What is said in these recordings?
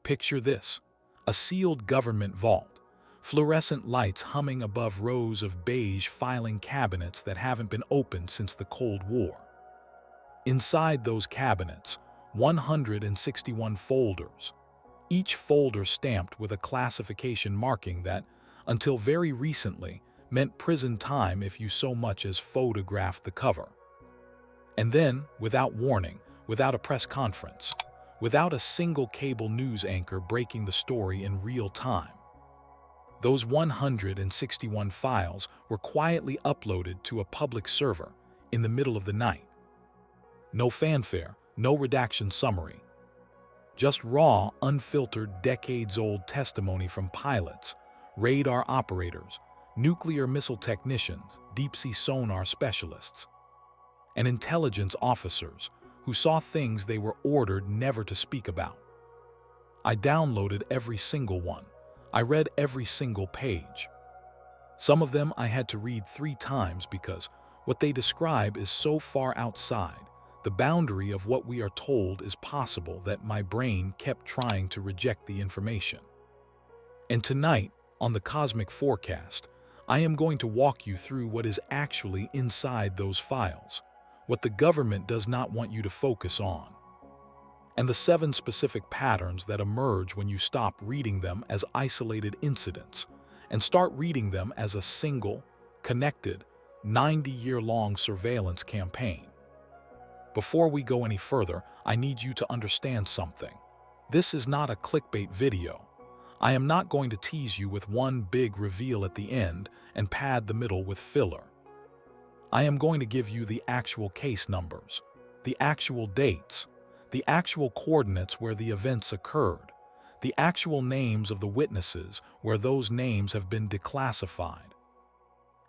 Picture this: a sealed government vault, fluorescent lights humming above rows of beige filing cabinets that haven't been opened since the Cold War. Inside those cabinets, 161 folders, each folder stamped with a classification marking that, until very recently, meant prison time if you so much as photographed the cover. And then, without warning, without a press conference, without a single cable news anchor breaking the story in real time, those 161 files were quietly uploaded to a public server in the middle of the night. No fanfare, no redaction summary. Just raw, unfiltered, decades-old testimony from pilots, radar operators, nuclear missile technicians, deep-sea sonar specialists, and intelligence officers who saw things they were ordered never to speak about. I downloaded every single one. I read every single page. Some of them I had to read 3 times because what they describe is so far outside the boundary of what we are told is possible that my brain kept trying to reject the information. And tonight, on the Cosmic Forecast, I am going to walk you through what is actually inside those files, what the government does not want you to focus on, and the 7 specific patterns that emerge when you stop reading them as isolated incidents and start reading them as a single, connected, 90-year-long surveillance campaign. Before we go any further, I need you to understand something. This is not a clickbait video. I am not going to tease you with one big reveal at the end and pad the middle with filler. I am going to give you the actual case numbers, the actual dates, the actual coordinates where the events occurred, the actual names of the witnesses where those names have been declassified,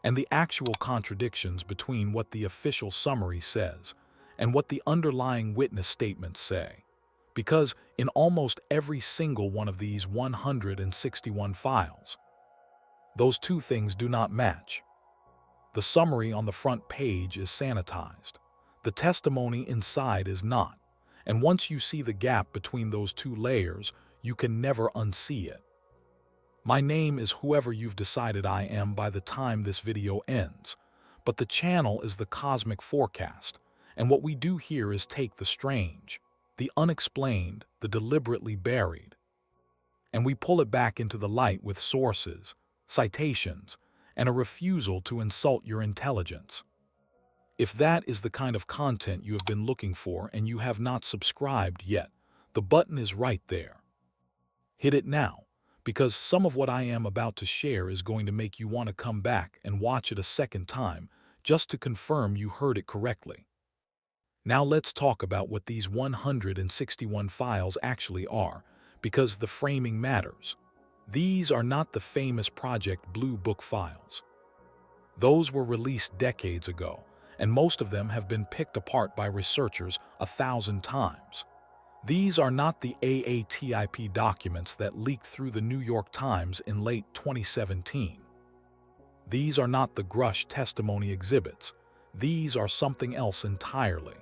and the actual contradictions between what the official summary says and what the underlying witness statements say. Because in almost every single one of these 161 files, those 2 things do not match. The summary on the front page is sanitized. The testimony inside is not. And once you see the gap between those 2 layers, you can never unsee it. My name is whoever you've decided I am by the time this video ends, but the channel is the Cosmic Forecast, and what we do here is take the strange, the unexplained, the deliberately buried, and we pull it back into the light with sources, citations, and a refusal to insult your intelligence. If that is the kind of content you have been looking for and you have not subscribed yet, the button is right there. Hit it now, because some of what I am about to share is going to make you want to come back and watch it a second time just to confirm you heard it correctly. Now let's talk about what these 161 files actually are, because the framing matters. These are not the famous Project Blue Book files. Those were released decades ago, and most of them have been picked apart by researchers 1,000 times. These are not the AATIP documents that leaked through the New York Times in late 2017. These are not the Grush testimony exhibits. These are something else entirely.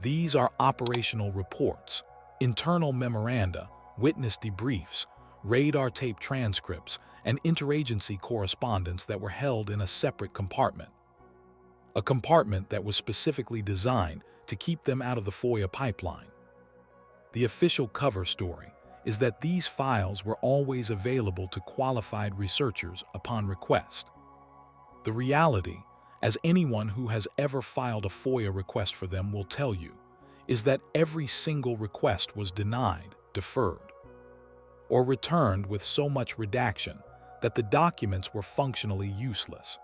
These are operational reports, internal memoranda, witness debriefs, radar tape transcripts, and interagency correspondence that were held in a separate compartment. A compartment that was specifically designed to keep them out of the FOIA pipeline. The official cover story is that these files were always available to qualified researchers upon request. The reality, as anyone who has ever filed a FOIA request for them will tell you, is that every single request was denied, deferred, or returned with so much redaction that the documents were functionally useless.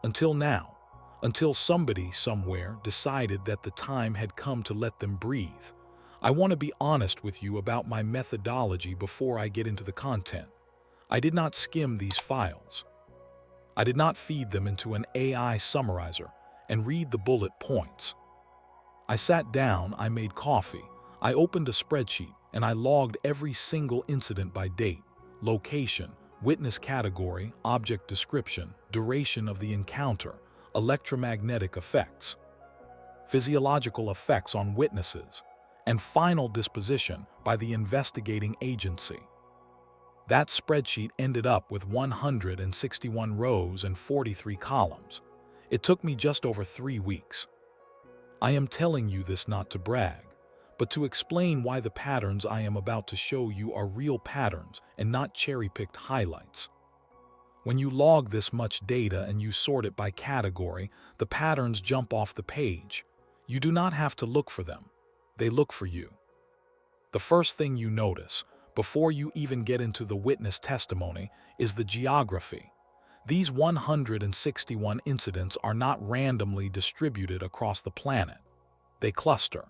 Until now, until somebody somewhere decided that the time had come to let them breathe. I want to be honest with you about my methodology before I get into the content. I did not skim these files. I did not feed them into an AI summarizer and read the bullet points. I sat down, I made coffee, I opened a spreadsheet, and I logged every single incident by date, location, witness category, object description, duration of the encounter, electromagnetic effects, physiological effects on witnesses, and final disposition by the investigating agency. That spreadsheet ended up with 161 rows and 43 columns. It took me just over 3 weeks. I am telling you this not to brag, but to explain why the patterns I am about to show you are real patterns and not cherry-picked highlights. When you log this much data and you sort it by category, the patterns jump off the page. You do not have to look for them. They look for you. The first thing you notice, before you even get into the witness testimony, is the geography. These 161 incidents are not randomly distributed across the planet. They cluster.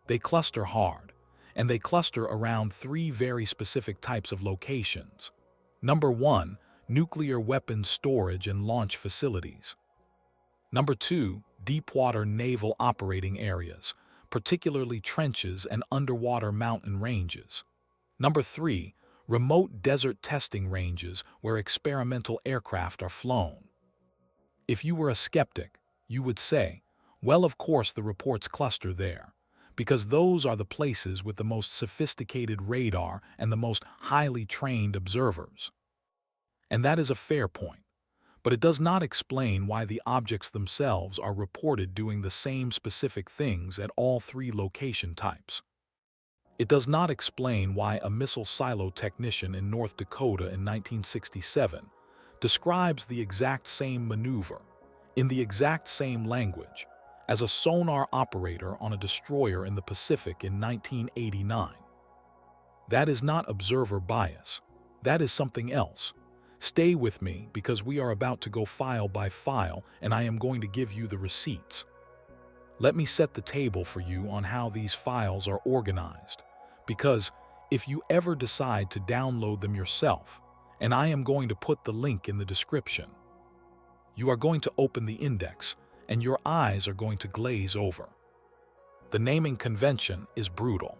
They cluster hard, and they cluster around 3 very specific types of locations. Number 1, nuclear weapons storage and launch facilities. Number 2, deepwater naval operating areas, particularly trenches and underwater mountain ranges. Number 3, remote desert testing ranges where experimental aircraft are flown. If you were a skeptic, you would say, well, of course the reports cluster there, because those are the places with the most sophisticated radar and the most highly trained observers. And that is a fair point, but it does not explain why the objects themselves are reported doing the same specific things at all 3 location types. It does not explain why a missile silo technician in North Dakota in 1967 describes the exact same maneuver, in the exact same language, as a sonar operator on a destroyer in the Pacific in 1989. That is not observer bias. That is something else. Stay with me because we are about to go file by file and I am going to give you the receipts. Let me set the table for you on how these files are organized, because if you ever decide to download them yourself, and I am going to put the link in the description, you are going to open the index and your eyes are going to glaze over. The naming convention is brutal.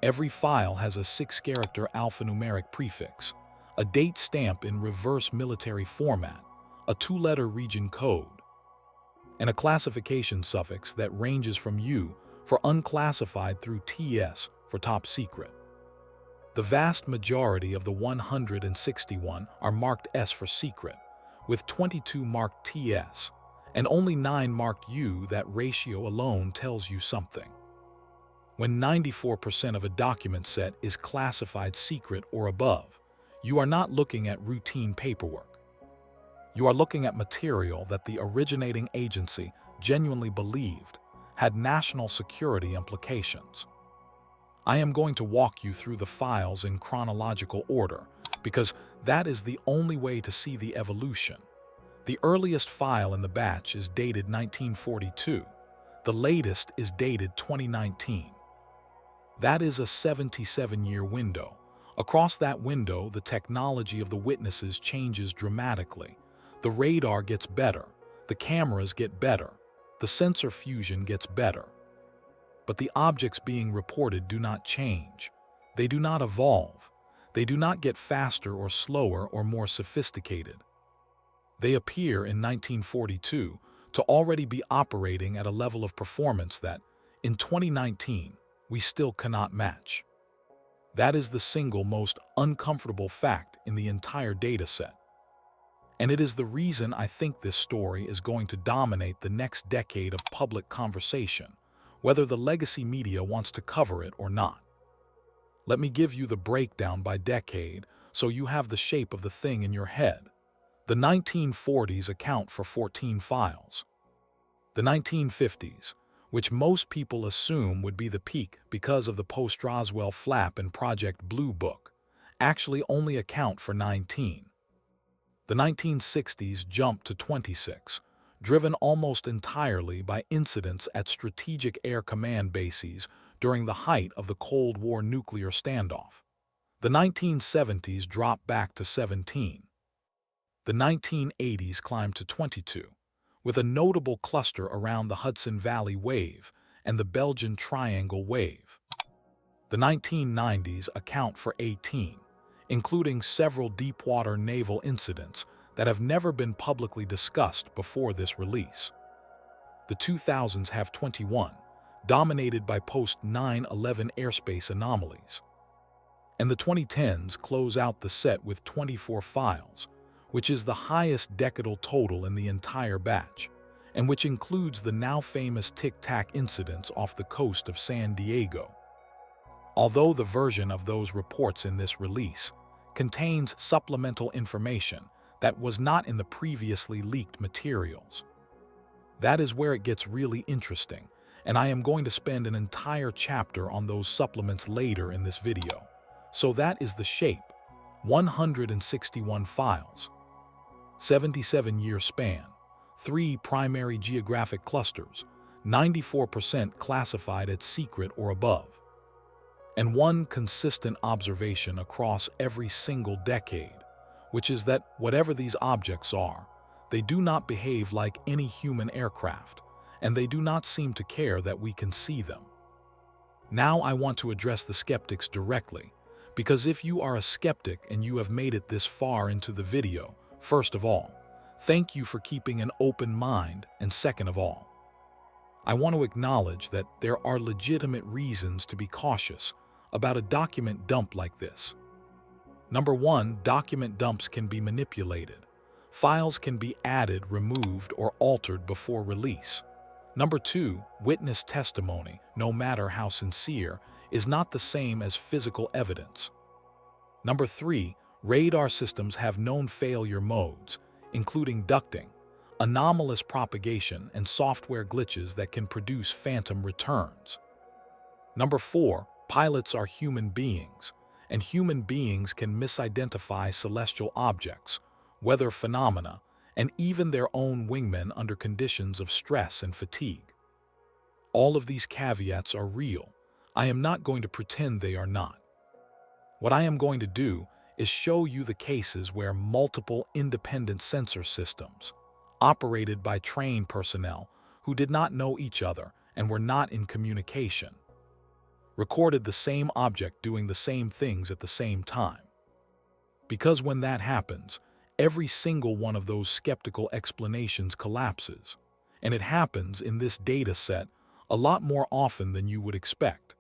Every file has a 6-character alphanumeric prefix, a date stamp in reverse military format, a 2-letter region code, and a classification suffix that ranges from U for unclassified through TS for top secret. The vast majority of the 161 are marked S for secret, with 22 marked TS, and only 9 marked U. That ratio alone tells you something. When 94% of a document set is classified secret or above, you are not looking at routine paperwork. You are looking at material that the originating agency genuinely believed had national security implications. I am going to walk you through the files in chronological order because that is the only way to see the evolution. The earliest file in the batch is dated 1942. The latest is dated 2019. That is a 77-year window. Across that window, the technology of the witnesses changes dramatically. The radar gets better, the cameras get better, the sensor fusion gets better. But the objects being reported do not change. They do not evolve. They do not get faster or slower or more sophisticated. They appear in 1942 to already be operating at a level of performance that, in 2019, we still cannot match. That is the single most uncomfortable fact in the entire data set. And it is the reason I think this story is going to dominate the next decade of public conversation, whether the legacy media wants to cover it or not. Let me give you the breakdown by decade so you have the shape of the thing in your head. The 1940s account for 14 files. The 1950s, which most people assume would be the peak because of the post-Roswell flap in Project Blue Book, actually only account for 19. The 1960s jumped to 26, driven almost entirely by incidents at Strategic Air Command bases during the height of the Cold War nuclear standoff. The 1970s dropped back to 17. The 1980s climbed to 22, with a notable cluster around the Hudson Valley Wave and the Belgian Triangle Wave. The 1990s account for 18, including several deepwater naval incidents that have never been publicly discussed before this release. The 2000s have 21, dominated by post-9/11 airspace anomalies. And the 2010s close out the set with 24 files, which is the highest decadal total in the entire batch, and which includes the now famous Tic Tac incidents off the coast of San Diego. Although the version of those reports in this release contains supplemental information that was not in the previously leaked materials. That is where it gets really interesting, and I am going to spend an entire chapter on those supplements later in this video. So that is the shape: 161 files, 77-year span, 3 primary geographic clusters, 94% classified as secret or above, and one consistent observation across every single decade, which is that whatever these objects are, they do not behave like any human aircraft, and they do not seem to care that we can see them. Now I want to address the skeptics directly, because if you are a skeptic and you have made it this far into the video, first of all, thank you for keeping an open mind, and second of all, I want to acknowledge that there are legitimate reasons to be cautious about a document dump like this. Number one, document dumps can be manipulated. Files can be added, removed, or altered before release. Number two, witness testimony, no matter how sincere, is not the same as physical evidence. Number three, radar systems have known failure modes, including ducting, anomalous propagation, and software glitches that can produce phantom returns. Number four, pilots are human beings, and human beings can misidentify celestial objects, weather phenomena, and even their own wingmen under conditions of stress and fatigue. All of these caveats are real. I am not going to pretend they are not. What I am going to do is show you the cases where multiple independent sensor systems, operated by trained personnel who did not know each other and were not in communication, recorded the same object doing the same things at the same time. Because when that happens, every single one of those skeptical explanations collapses, and it happens in this data set a lot more often than you would expect.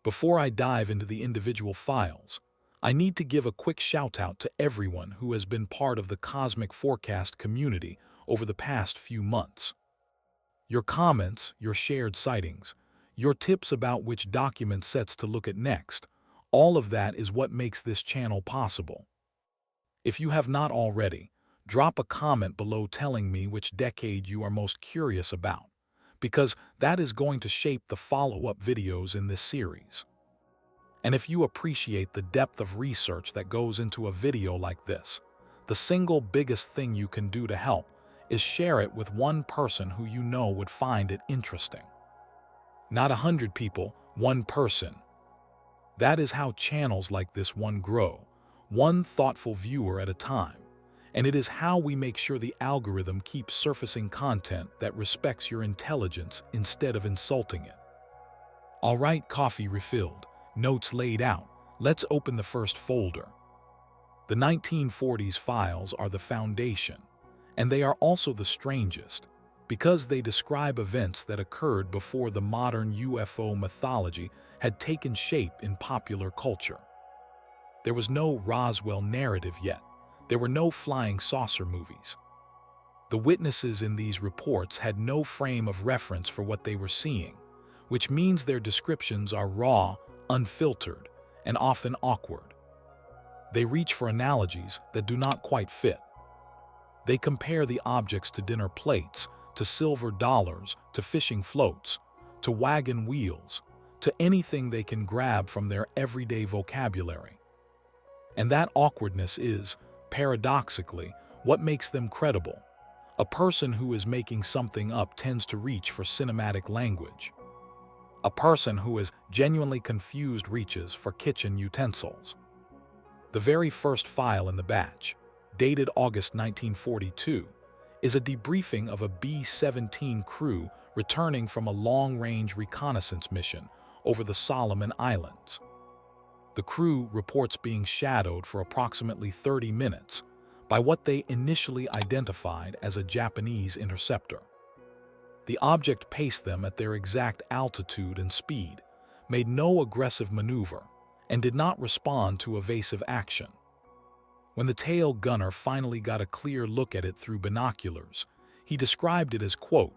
Before I dive into the individual files, I need to give a quick shout-out to everyone who has been part of the Cosmic Forecast community over the past few months. Your comments, your shared sightings, your tips about which document sets to look at next, all of that is what makes this channel possible. If you have not already, drop a comment below telling me which decade you are most curious about, because that is going to shape the follow-up videos in this series. And if you appreciate the depth of research that goes into a video like this, the single biggest thing you can do to help is share it with one person who you know would find it interesting. Not 100 people, one person. That is how channels like this one grow, one thoughtful viewer at a time. And it is how we make sure the algorithm keeps surfacing content that respects your intelligence instead of insulting it. All right, coffee refilled, notes laid out, let's open the first folder. The 1940s files are the foundation, and they are also the strangest, because they describe events that occurred before the modern UFO mythology had taken shape in popular culture. There was no Roswell narrative yet. There were no flying saucer movies. The witnesses in these reports had no frame of reference for what they were seeing, which means their descriptions are raw, unfiltered, and often awkward. They reach for analogies that do not quite fit. They compare the objects to dinner plates, to silver dollars, to fishing floats, to wagon wheels, to anything they can grab from their everyday vocabulary. And that awkwardness is, paradoxically, what makes them credible. A person who is making something up tends to reach for cinematic language. A person who is genuinely confused reaches for kitchen utensils. The very first file in the batch, dated August 1942, is a debriefing of a B-17 crew returning from a long-range reconnaissance mission over the Solomon Islands. The crew reports being shadowed for approximately 30 minutes by what they initially identified as a Japanese interceptor. The object paced them at their exact altitude and speed, made no aggressive maneuver, and did not respond to evasive action. When the tail gunner finally got a clear look at it through binoculars, he described it as, quote,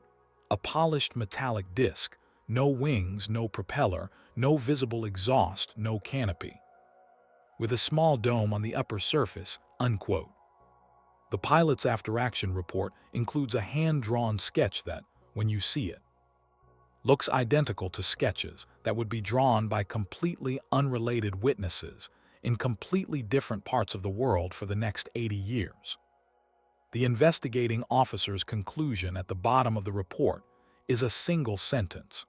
"a polished metallic disc, no wings, no propeller, no visible exhaust, no canopy, with a small dome on the upper surface," unquote. The pilot's after-action report includes a hand-drawn sketch that, when you see it, looks identical to sketches that would be drawn by completely unrelated witnesses in completely different parts of the world for the next 80 years. The investigating officer's conclusion at the bottom of the report is a single sentence.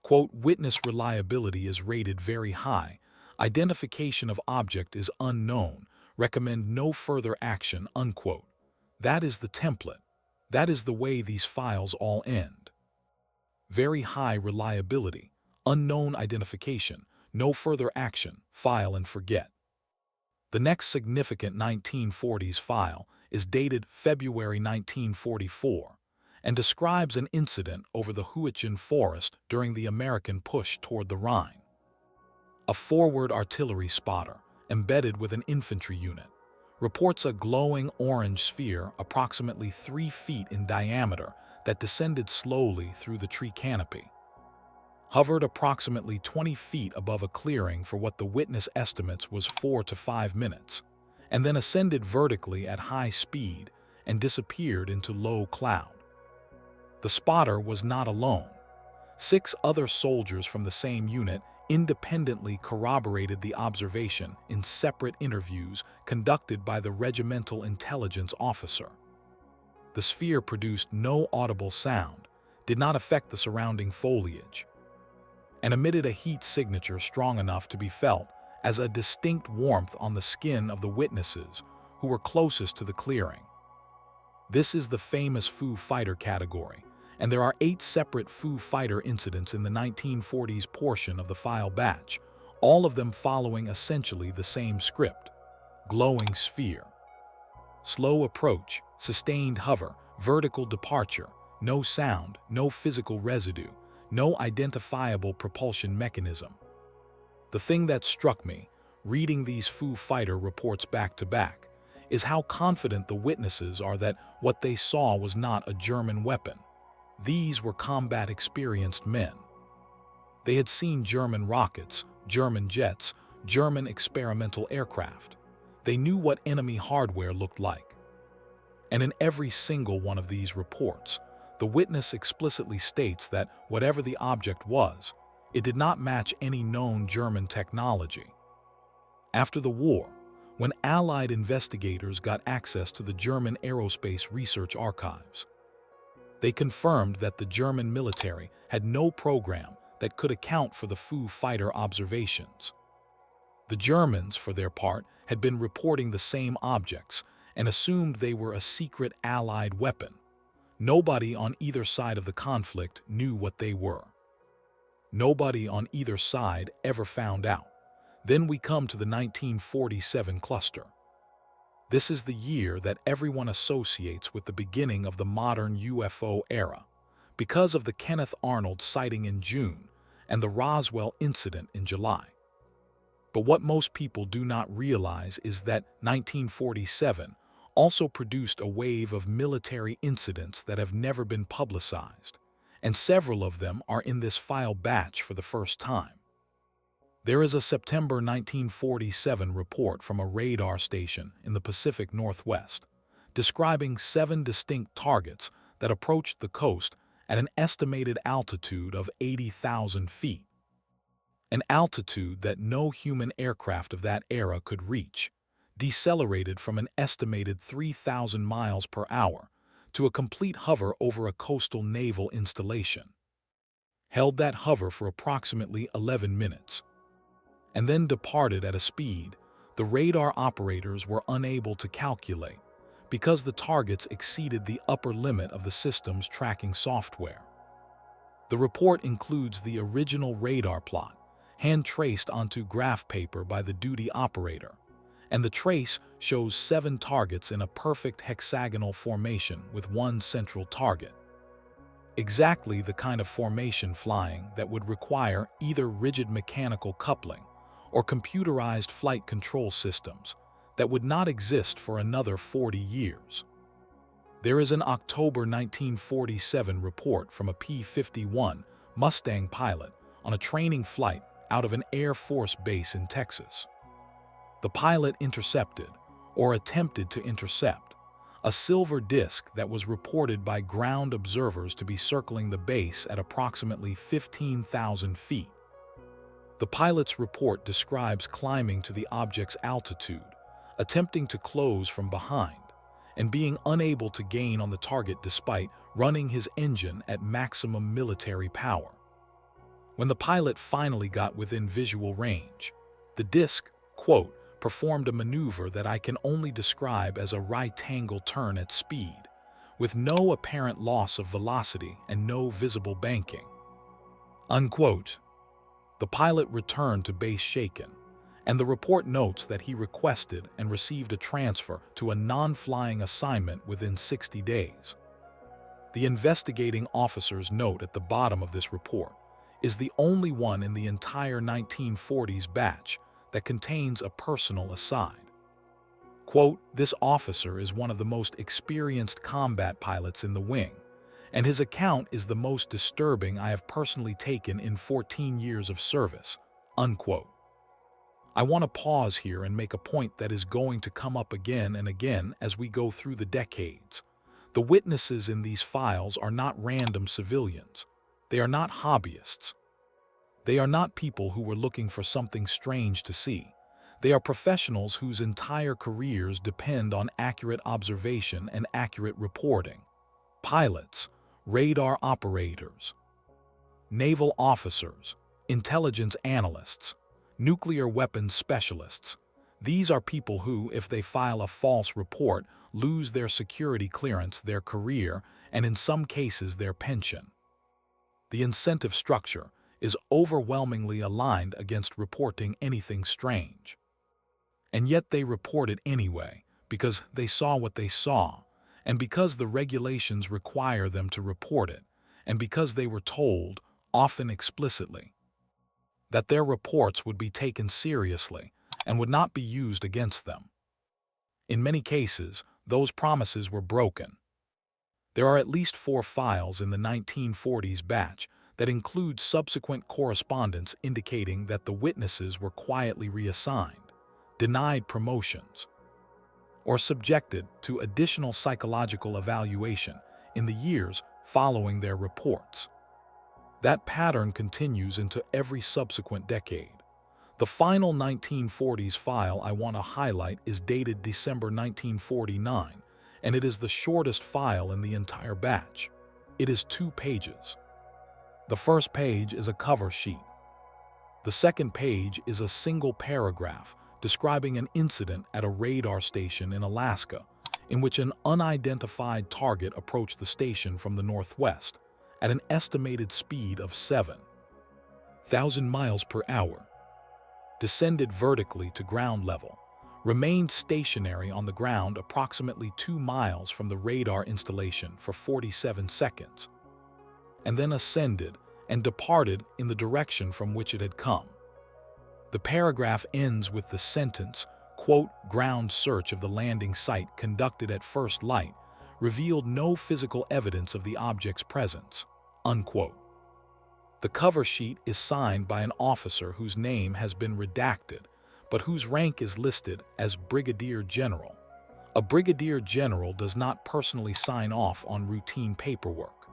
Quote, "Witness reliability is rated very high. Identification of object is unknown. Recommend no further action," unquote. That is the template. That is the way these files all end. Very high reliability, unknown identification, no further action, file and forget. The next significant 1940s file is dated February 1944 and describes an incident over the Huichin forest during the American push toward the Rhine. A forward artillery spotter, embedded with an infantry unit, reports a glowing orange sphere approximately 3 feet in diameter that descended slowly through the tree canopy, hovered approximately 20 feet above a clearing for what the witness estimates was 4 to 5 minutes, and then ascended vertically at high speed and disappeared into low cloud. The spotter was not alone. 6 other soldiers from the same unit independently corroborated the observation in separate interviews conducted by the regimental intelligence officer. The sphere produced no audible sound, did not affect the surrounding foliage, and emitted a heat signature strong enough to be felt as a distinct warmth on the skin of the witnesses who were closest to the clearing. This is the famous Foo Fighter category, and there are 8 separate Foo Fighter incidents in the 1940s portion of the file batch, all of them following essentially the same script: glowing sphere, slow approach, sustained hover, vertical departure, no sound, no physical residue, no identifiable propulsion mechanism. The thing that struck me, reading these Foo Fighter reports back to back, is how confident the witnesses are that what they saw was not a German weapon. These were combat-experienced men. They had seen German rockets, German jets, German experimental aircraft. They knew what enemy hardware looked like. And in every single one of these reports, the witness explicitly states that whatever the object was, it did not match any known German technology. After the war, when Allied investigators got access to the German Aerospace Research Archives, they confirmed that the German military had no program that could account for the Foo Fighter observations. The Germans, for their part, had been reporting the same objects and assumed they were a secret Allied weapon. Nobody on either side of the conflict knew what they were. Nobody on either side ever found out. Then we come to the 1947 cluster. This is the year that everyone associates with the beginning of the modern UFO era, because of the Kenneth Arnold sighting in June and the Roswell incident in July. But what most people do not realize is that 1947 also produced a wave of military incidents that have never been publicized, and several of them are in this file batch for the first time. There is a September 1947 report from a radar station in the Pacific Northwest, describing 7 distinct targets that approached the coast at an estimated altitude of 80,000 feet, an altitude that no human aircraft of that era could reach, decelerated from an estimated 3,000 miles per hour to a complete hover over a coastal naval installation. Held that hover for approximately 11 minutes, and then departed at a speed the radar operators were unable to calculate because the targets exceeded the upper limit of the system's tracking software. The report includes the original radar plot, hand-traced onto graph paper by the duty operator, and the trace shows 7 targets in a perfect hexagonal formation with one central target. exactly the kind of formation flying that would require either rigid mechanical coupling or computerized flight control systems that would not exist for another 40 years. There is an October 1947 report from a P-51 Mustang pilot on a training flight out of an Air Force base in Texas. The pilot intercepted, or attempted to intercept, a silver disc that was reported by ground observers to be circling the base at approximately 15,000 feet. The pilot's report describes climbing to the object's altitude, attempting to close from behind, and being unable to gain on the target despite running his engine at maximum military power. When the pilot finally got within visual range, the disc, quote, performed a maneuver that I can only describe as a right-angle turn at speed, with no apparent loss of velocity and no visible banking. Unquote. The pilot returned to base shaken, and the report notes that he requested and received a transfer to a non-flying assignment within 60 days. The investigating officer's note at the bottom of this report is the only one in the entire 1940s batch that contains a personal aside. Quote, "This officer is one of the most experienced combat pilots in the wing, and his account is the most disturbing I have personally taken in 14 years of service." Unquote. I want to pause here and make a point that is going to come up again and again as we go through the decades. The witnesses in these files are not random civilians. They are not hobbyists. They are not people who were looking for something strange to see. They are professionals whose entire careers depend on accurate observation and accurate reporting. Pilots, radar operators, naval officers, intelligence analysts, nuclear weapons specialists. These are people who, if they file a false report, lose their security clearance, their career, and in some cases their pension. The incentive structure is overwhelmingly aligned against reporting anything strange. And yet they report it anyway, because they saw what they saw, and because the regulations require them to report it, and because they were told, often explicitly, that their reports would be taken seriously and would not be used against them. In many cases, those promises were broken. There are at least 4 files in the 1940s batch that include subsequent correspondence indicating that the witnesses were quietly reassigned, denied promotions, or subjected to additional psychological evaluation in the years following their reports. That pattern continues into every subsequent decade. The final 1940s file I want to highlight is dated December 1949, and it is the shortest file in the entire batch. It is 2 pages. The first page is a cover sheet. The second page is a single paragraph describing an incident at a radar station in Alaska in which an unidentified target approached the station from the northwest at an estimated speed of 7,000 miles per hour, descended vertically to ground level, remained stationary on the ground approximately 2 miles from the radar installation for 47 seconds, and then ascended and departed in the direction from which it had come. The paragraph ends with the sentence, quote, "Ground search of the landing site conducted at first light revealed no physical evidence of the object's presence," unquote. The cover sheet is signed by an officer whose name has been redacted, but whose rank is listed as Brigadier General. A Brigadier General does not personally sign off on routine paperwork.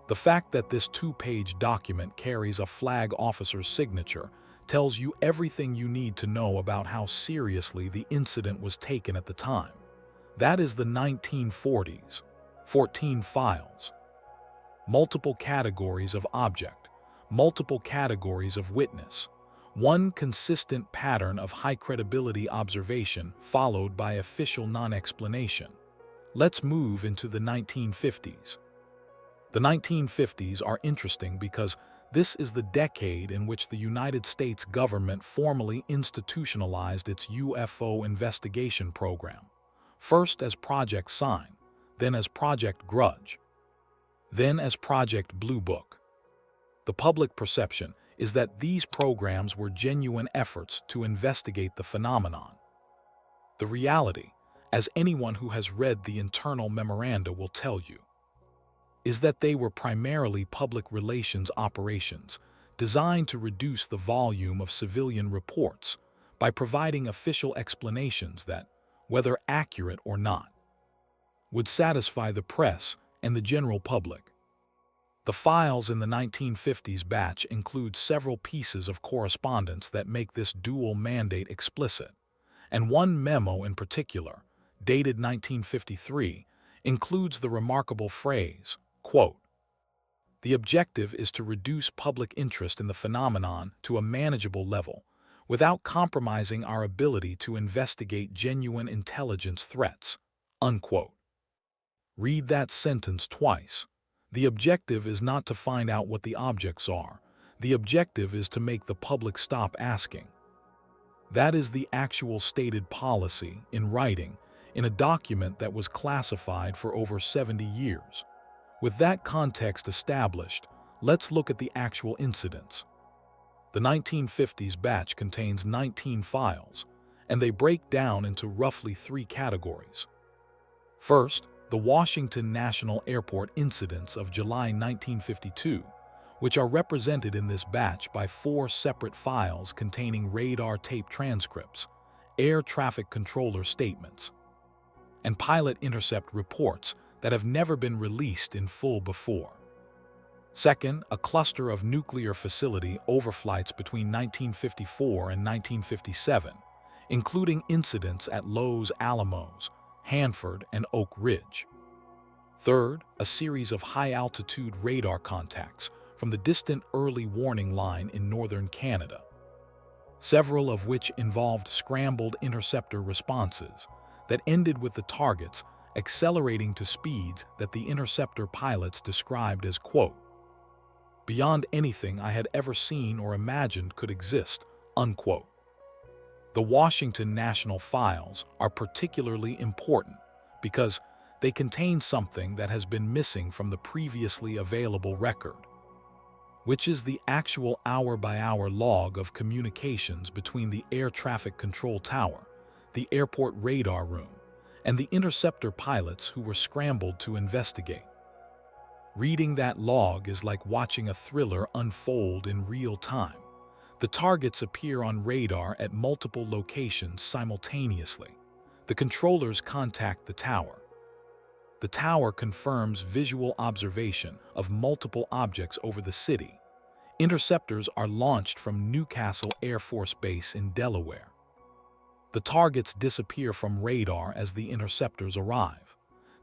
The fact that this 2-page document carries a flag officer's signature tells you everything you need to know about how seriously the incident was taken at the time. That is the 1940s. 14 files. Multiple categories of object, multiple categories of witness, one consistent pattern of high-credibility observation followed by official non-explanation. Let's move into the 1950s. The 1950s are interesting because this is the decade in which the United States government formally institutionalized its UFO investigation program, first as Project Sign, then as Project Grudge. then as Project Blue Book. The public perception is that these programs were genuine efforts to investigate the phenomenon. The reality, as anyone who has read the internal memoranda will tell you, is that they were primarily public relations operations designed to reduce the volume of civilian reports by providing official explanations that, whether accurate or not, would satisfy the press and the general public. The files in the 1950s batch include several pieces of correspondence that make this dual mandate explicit, and one memo in particular, dated 1953, includes the remarkable phrase, quote, "The objective is to reduce public interest in the phenomenon to a manageable level, without compromising our ability to investigate genuine intelligence threats," unquote. Read that sentence twice. The objective is not to find out what the objects are. The objective is to make the public stop asking. That is the actual stated policy in writing in a document that was classified for over 70 years. With that context established, let's look at the actual incidents. The 1950s batch contains 19 files, and they break down into roughly 3 categories. First, the Washington National Airport incidents of July 1952, which are represented in this batch by 4 separate files containing radar tape transcripts, air traffic controller statements, and pilot intercept reports that have never been released in full before. Second, a cluster of nuclear facility overflights between 1954 and 1957, including incidents at Los Alamos, Hanford, and Oak Ridge. Third, a series of high-altitude radar contacts from the distant early warning line in northern Canada, several of which involved scrambled interceptor responses that ended with the targets accelerating to speeds that the interceptor pilots described as, quote, "beyond anything I had ever seen or imagined could exist," unquote. The Washington National Files are particularly important because they contain something that has been missing from the previously available record, which is the actual hour-by-hour log of communications between the air traffic control tower, the airport radar room, and the interceptor pilots who were scrambled to investigate. Reading that log is like watching a thriller unfold in real time. The targets appear on radar at multiple locations simultaneously. The controllers contact the tower. The tower confirms visual observation of multiple objects over the city. Interceptors are launched from Newcastle Air Force Base in Delaware. The targets disappear from radar as the interceptors arrive.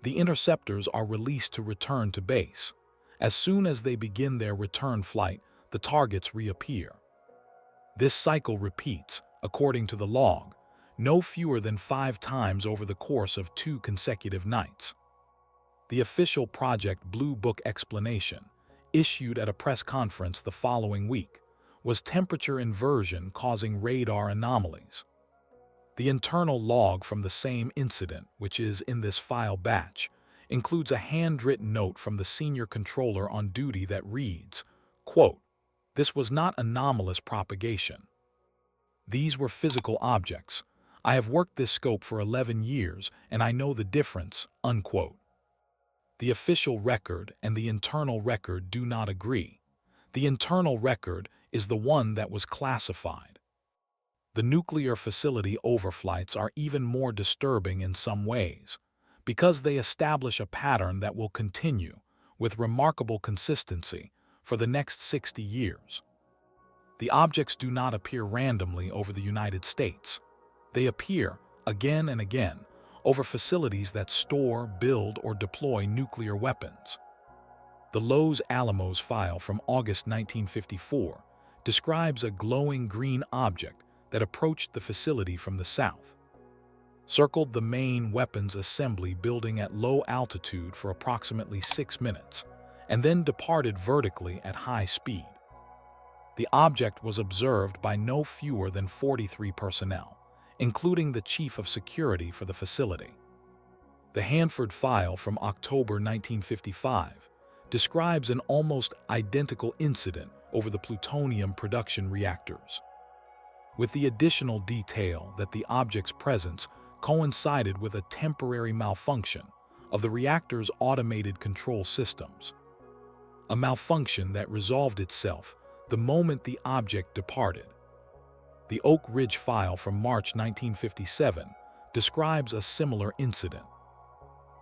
The interceptors are released to return to base. As soon as they begin their return flight, the targets reappear. This cycle repeats, according to the log, no fewer than 5 times over the course of 2 consecutive nights. The official Project Blue Book explanation, issued at a press conference the following week, was temperature inversion causing radar anomalies. The internal log from the same incident, which is in this file batch, includes a handwritten note from the senior controller on duty that reads, quote, "This was not anomalous propagation. These were physical objects. I have worked this scope for 11 years, and I know the difference," unquote. The official record and the internal record do not agree. The internal record is the one that was classified. The nuclear facility overflights are even more disturbing in some ways, because they establish a pattern that will continue, with remarkable consistency, for the next 60 years. The objects do not appear randomly over the United States. They appear, again and again, over facilities that store, build, or deploy nuclear weapons. The Los Alamos file from August 1954 describes a glowing green object that approached the facility from the south, circled the main weapons assembly building at low altitude for approximately 6 minutes, and then departed vertically at high speed. The object was observed by no fewer than 43 personnel, including the chief of security for the facility. The Hanford file from October 1955 describes an almost identical incident over the plutonium production reactors, with the additional detail that the object's presence coincided with a temporary malfunction of the reactor's automated control systems, a malfunction that resolved itself the moment the object departed. The Oak Ridge file from March 1957 describes a similar incident,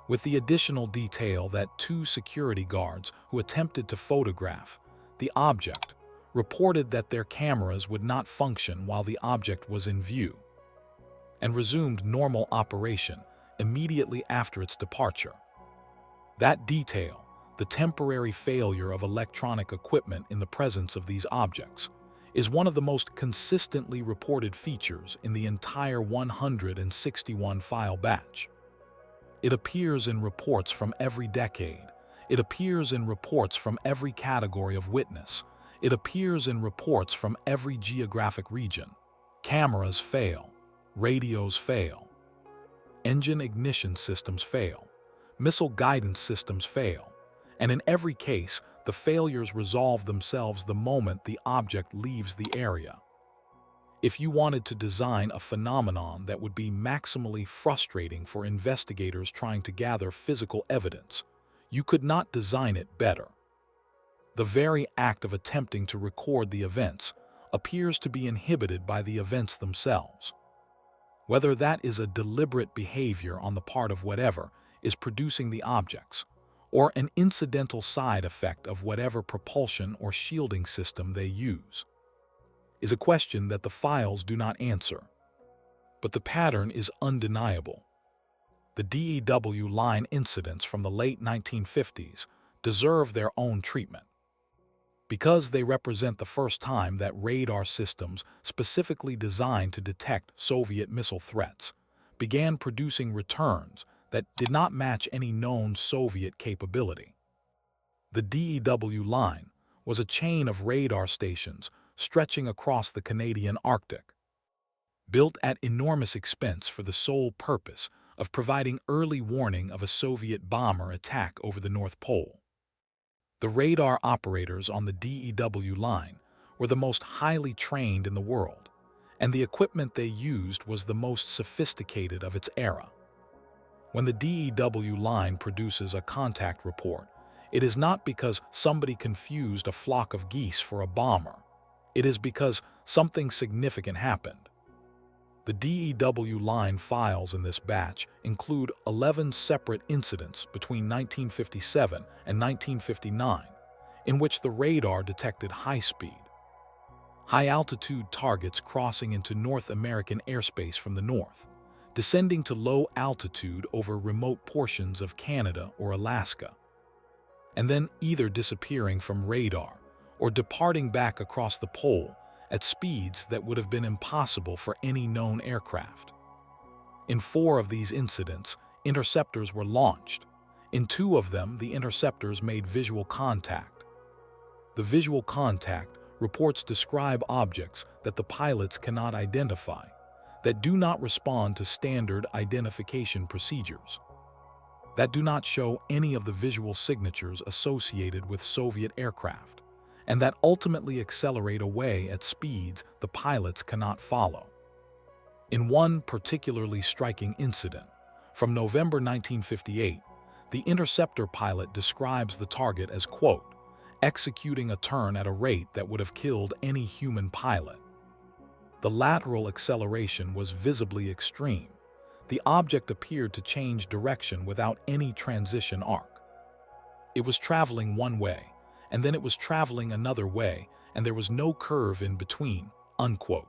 with the additional detail that two security guards who attempted to photograph the object reported that their cameras would not function while the object was in view, and resumed normal operation immediately after its departure. That detail, the temporary failure of electronic equipment in the presence of these objects, is one of the most consistently reported features in the entire 161 file batch. It appears in reports from every decade. It appears in reports from every category of witness. It appears in reports from every geographic region. Cameras fail. Radios fail. Engine ignition systems fail. Missile guidance systems fail. And in every case, the failures resolve themselves the moment the object leaves the area. If you wanted to design a phenomenon that would be maximally frustrating for investigators trying to gather physical evidence, you could not design it better. The very act of attempting to record the events appears to be inhibited by the events themselves. Whether that is a deliberate behavior on the part of whatever is producing the objects, or an incidental side effect of whatever propulsion or shielding system they use, is a question that the files do not answer. But the pattern is undeniable. The DEW line incidents from the late 1950s deserve their own treatment, because they represent the first time that radar systems specifically designed to detect Soviet missile threats began producing returns that did not match any known Soviet capability. The DEW line was a chain of radar stations stretching across the Canadian Arctic, built at enormous expense for the sole purpose of providing early warning of a Soviet bomber attack over the North Pole. The radar operators on the DEW line were the most highly trained in the world, and the equipment they used was the most sophisticated of its era. When the DEW line produces a contact report, it is not because somebody confused a flock of geese for a bomber. It is because something significant happened. The DEW line files in this batch include 11 separate incidents between 1957 and 1959 in which the radar detected high-speed, high-altitude targets crossing into North American airspace from the north, descending to low altitude over remote portions of Canada or Alaska, and then either disappearing from radar or departing back across the pole at speeds that would have been impossible for any known aircraft. In 4 of these incidents, interceptors were launched. In 2 of them, the interceptors made visual contact. The visual contact reports describe objects that the pilots cannot identify, that do not respond to standard identification procedures, that do not show any of the visual signatures associated with Soviet aircraft, and that ultimately accelerate away at speeds the pilots cannot follow. In one particularly striking incident, from November 1958, the interceptor pilot describes the target as, quote, executing a turn at a rate that would have killed any human pilot. The lateral acceleration was visibly extreme. The object appeared to change direction without any transition arc. It was traveling one way, and then it was traveling another way, and there was no curve in between, unquote.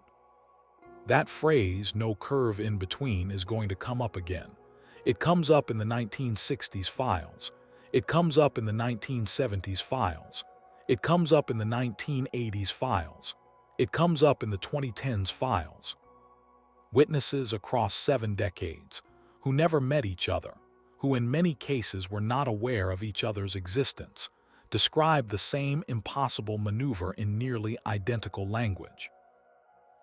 That phrase, no curve in between, is going to come up again. It comes up in the 1960s files. It comes up in the 1970s files. It comes up in the 1980s files. It comes up in the 2010s files. Witnesses across 7 decades, who never met each other, who in many cases were not aware of each other's existence, describe the same impossible maneuver in nearly identical language.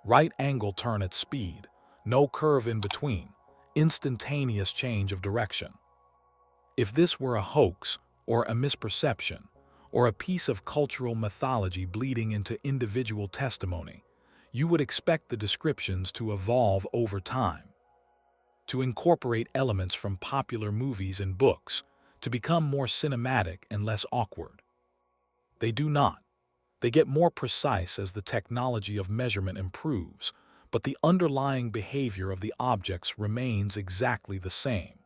Right angle turn at speed, no curve in between, instantaneous change of direction. If this were a hoax, or a misperception, or a piece of cultural mythology bleeding into individual testimony, you would expect the descriptions to evolve over time, to incorporate elements from popular movies and books, to become more cinematic and less awkward. They do not. They get more precise as the technology of measurement improves, but the underlying behavior of the objects remains exactly the same.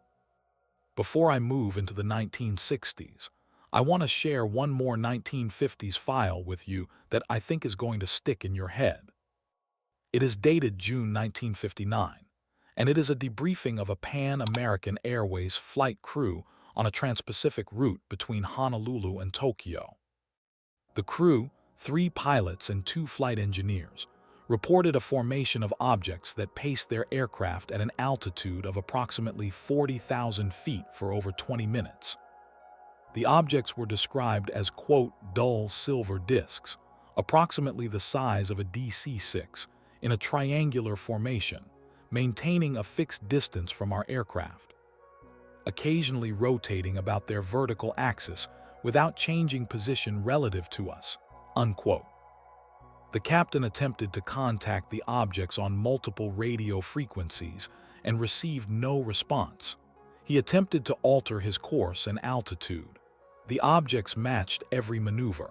Before I move into the 1960s, I want to share one more 1950s file with you that I think is going to stick in your head. It is dated June 1959, and it is a debriefing of a Pan-American Airways flight crew on a trans-Pacific route between Honolulu and Tokyo. The crew, 3 pilots and 2 flight engineers, reported a formation of objects that paced their aircraft at an altitude of approximately 40,000 feet for over 20 minutes. The objects were described as, quote, dull silver discs, approximately the size of a DC-6, in a triangular formation, maintaining a fixed distance from our aircraft, occasionally rotating about their vertical axis without changing position relative to us, unquote. The captain attempted to contact the objects on multiple radio frequencies and received no response. He attempted to alter his course and altitude. The objects matched every maneuver.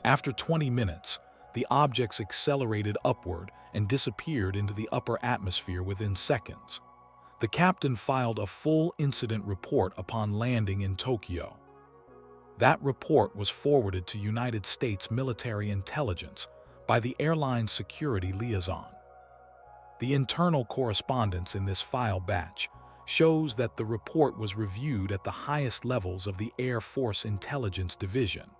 After 20 minutes, the objects accelerated upward and disappeared into the upper atmosphere within seconds. The captain filed a full incident report upon landing in Tokyo. That report was forwarded to United States military intelligence by the airline's security liaison. The internal correspondence in this file batch shows that the report was reviewed at the highest levels of the Air Force Intelligence Division,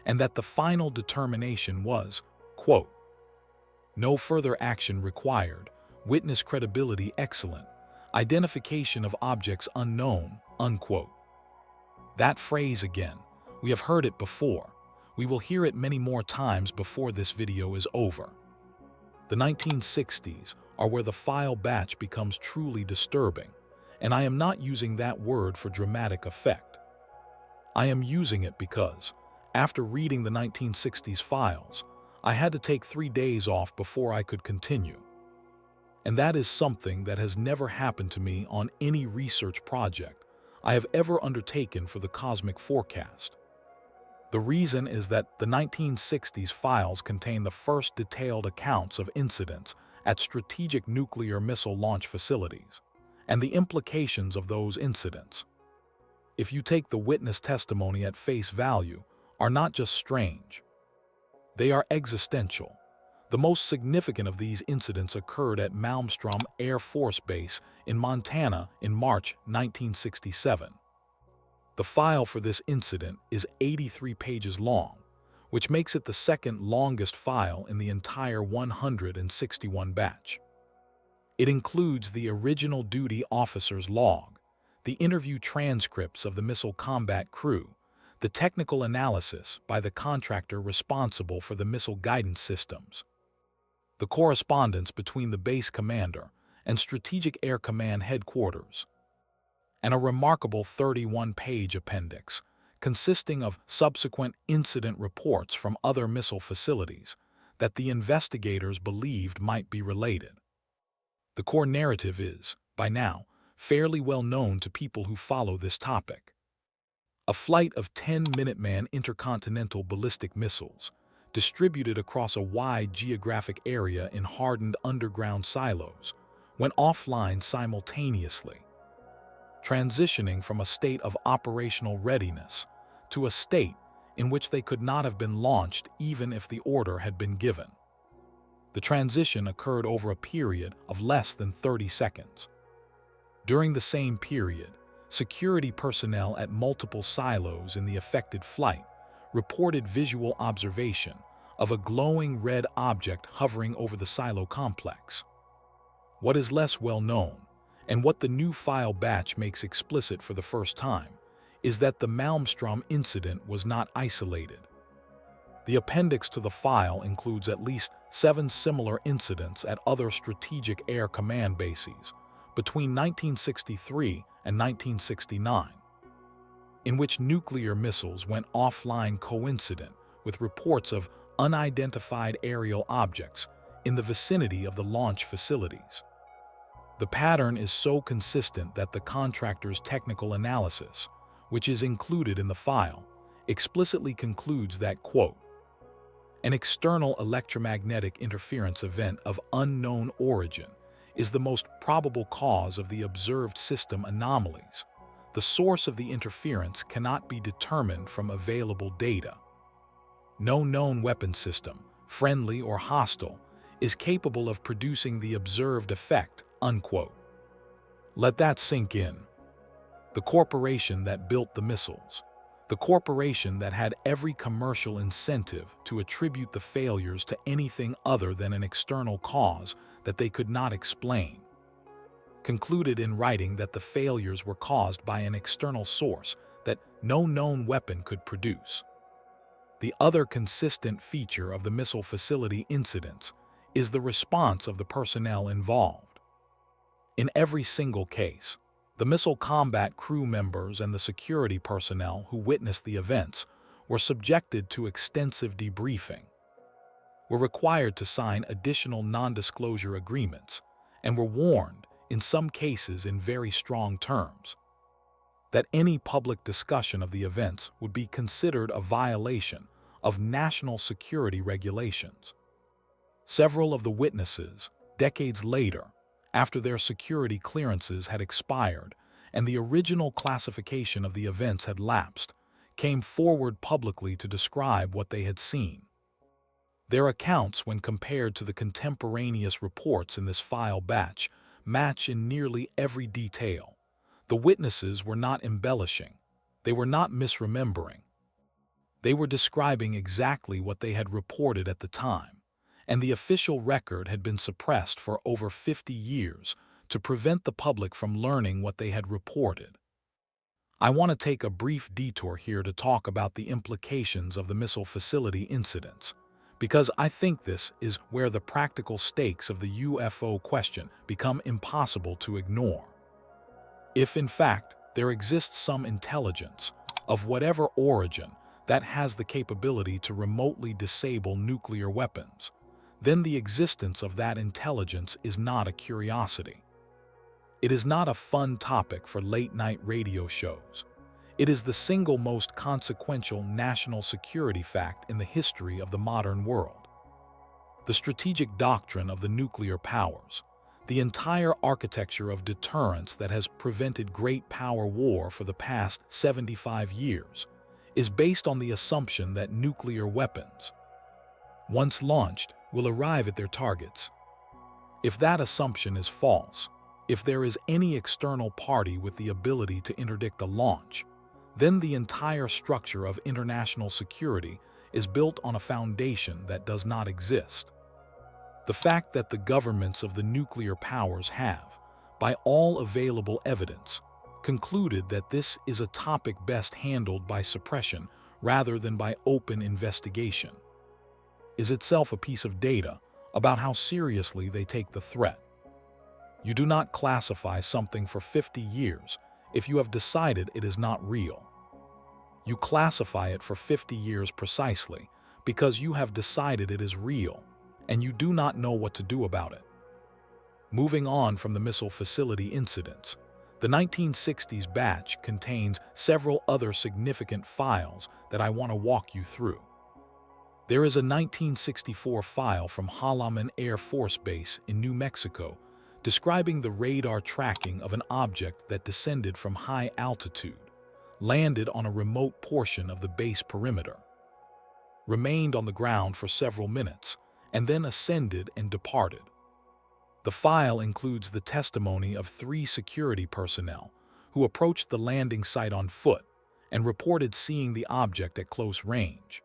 and that the final determination was, quote, no further action required, witness credibility excellent, identification of objects unknown, unquote. That phrase again, we have heard it before. We will hear it many more times before this video is over. The 1960s are where the file batch becomes truly disturbing, and I am not using that word for dramatic effect. I am using it because, after reading the 1960s files, I had to take 3 days off before I could continue. And that is something that has never happened to me on any research project I have ever undertaken for the Cosmic Forecast. The reason is that the 1960s files contain the first detailed accounts of incidents at strategic nuclear missile launch facilities, and the implications of those incidents, if you take the witness testimony at face value, are not just strange. They are existential. The most significant of these incidents occurred at Malmstrom Air Force Base in Montana in March 1967. The file for this incident is 83 pages long, which makes it the second longest file in the entire 161 batch. It includes the original duty officer's log, the interview transcripts of the missile combat crew, the technical analysis by the contractor responsible for the missile guidance systems, the correspondence between the base commander and Strategic Air Command headquarters, and a remarkable 31-page appendix consisting of subsequent incident reports from other missile facilities that the investigators believed might be related. The core narrative is, by now, fairly well known to people who follow this topic. A flight of 10 Minuteman intercontinental ballistic missiles, distributed across a wide geographic area in hardened underground silos, went offline simultaneously, transitioning from a state of operational readiness to a state in which they could not have been launched even if the order had been given. The transition occurred over a period of less than 30 seconds. During the same period, security personnel at multiple silos in the affected flight reported visual observation of a glowing red object hovering over the silo complex. What is less well known, and what the new file batch makes explicit for the first time, is that the Malmstrom incident was not isolated. The appendix to the file includes at least 7 similar incidents at other Strategic Air Command bases between 1963 and 1969. in which nuclear missiles went offline coincident with reports of unidentified aerial objects in the vicinity of the launch facilities. The pattern is so consistent that the contractor's technical analysis, which is included in the file, explicitly concludes that, quote, an external electromagnetic interference event of unknown origin is the most probable cause of the observed system anomalies. The source of the interference cannot be determined from available data. No known weapon system, friendly or hostile, is capable of producing the observed effect, unquote. Let that sink in. The corporation that built the missiles, the corporation that had every commercial incentive to attribute the failures to anything other than an external cause that they could not explain, concluded in writing that the failures were caused by an external source that no known weapon could produce. The other consistent feature of the missile facility incidents is the response of the personnel involved. In every single case, the missile combat crew members and the security personnel who witnessed the events were subjected to extensive debriefing, were required to sign additional non-disclosure agreements, and were warned, in some cases in very strong terms, that any public discussion of the events would be considered a violation of national security regulations. Several of the witnesses, decades later, after their security clearances had expired and the original classification of the events had lapsed, came forward publicly to describe what they had seen. Their accounts, when compared to the contemporaneous reports in this file batch, match in nearly every detail. The witnesses were not embellishing. They were not misremembering. They were describing exactly what they had reported at the time, and the official record had been suppressed for over 50 years to prevent the public from learning what they had reported. I want to take a brief detour here to talk about the implications of the missile facility incidents, because I think this is where the practical stakes of the UFO question become impossible to ignore. If, in fact, there exists some intelligence, of whatever origin, that has the capability to remotely disable nuclear weapons, then the existence of that intelligence is not a curiosity. It is not a fun topic for late-night radio shows. It is the single most consequential national security fact in the history of the modern world. The strategic doctrine of the nuclear powers, the entire architecture of deterrence that has prevented great power war for the past 75 years, is based on the assumption that nuclear weapons, once launched, will arrive at their targets. If that assumption is false, if there is any external party with the ability to interdict a launch, then the entire structure of international security is built on a foundation that does not exist. The fact that the governments of the nuclear powers have, by all available evidence, concluded that this is a topic best handled by suppression rather than by open investigation, is itself a piece of data about how seriously they take the threat. You do not classify something for 50 years if you have decided it is not real. You classify it for 50 years precisely because you have decided it is real and you do not know what to do about it. Moving on from the missile facility incidents, the 1960s batch contains several other significant files that I want to walk you through. There is a 1964 file from Holloman Air Force Base in New Mexico describing the radar tracking of an object that descended from high altitude, landed on a remote portion of the base perimeter, remained on the ground for several minutes, and then ascended and departed. The file includes the testimony of 3 security personnel who approached the landing site on foot and reported seeing the object at close range.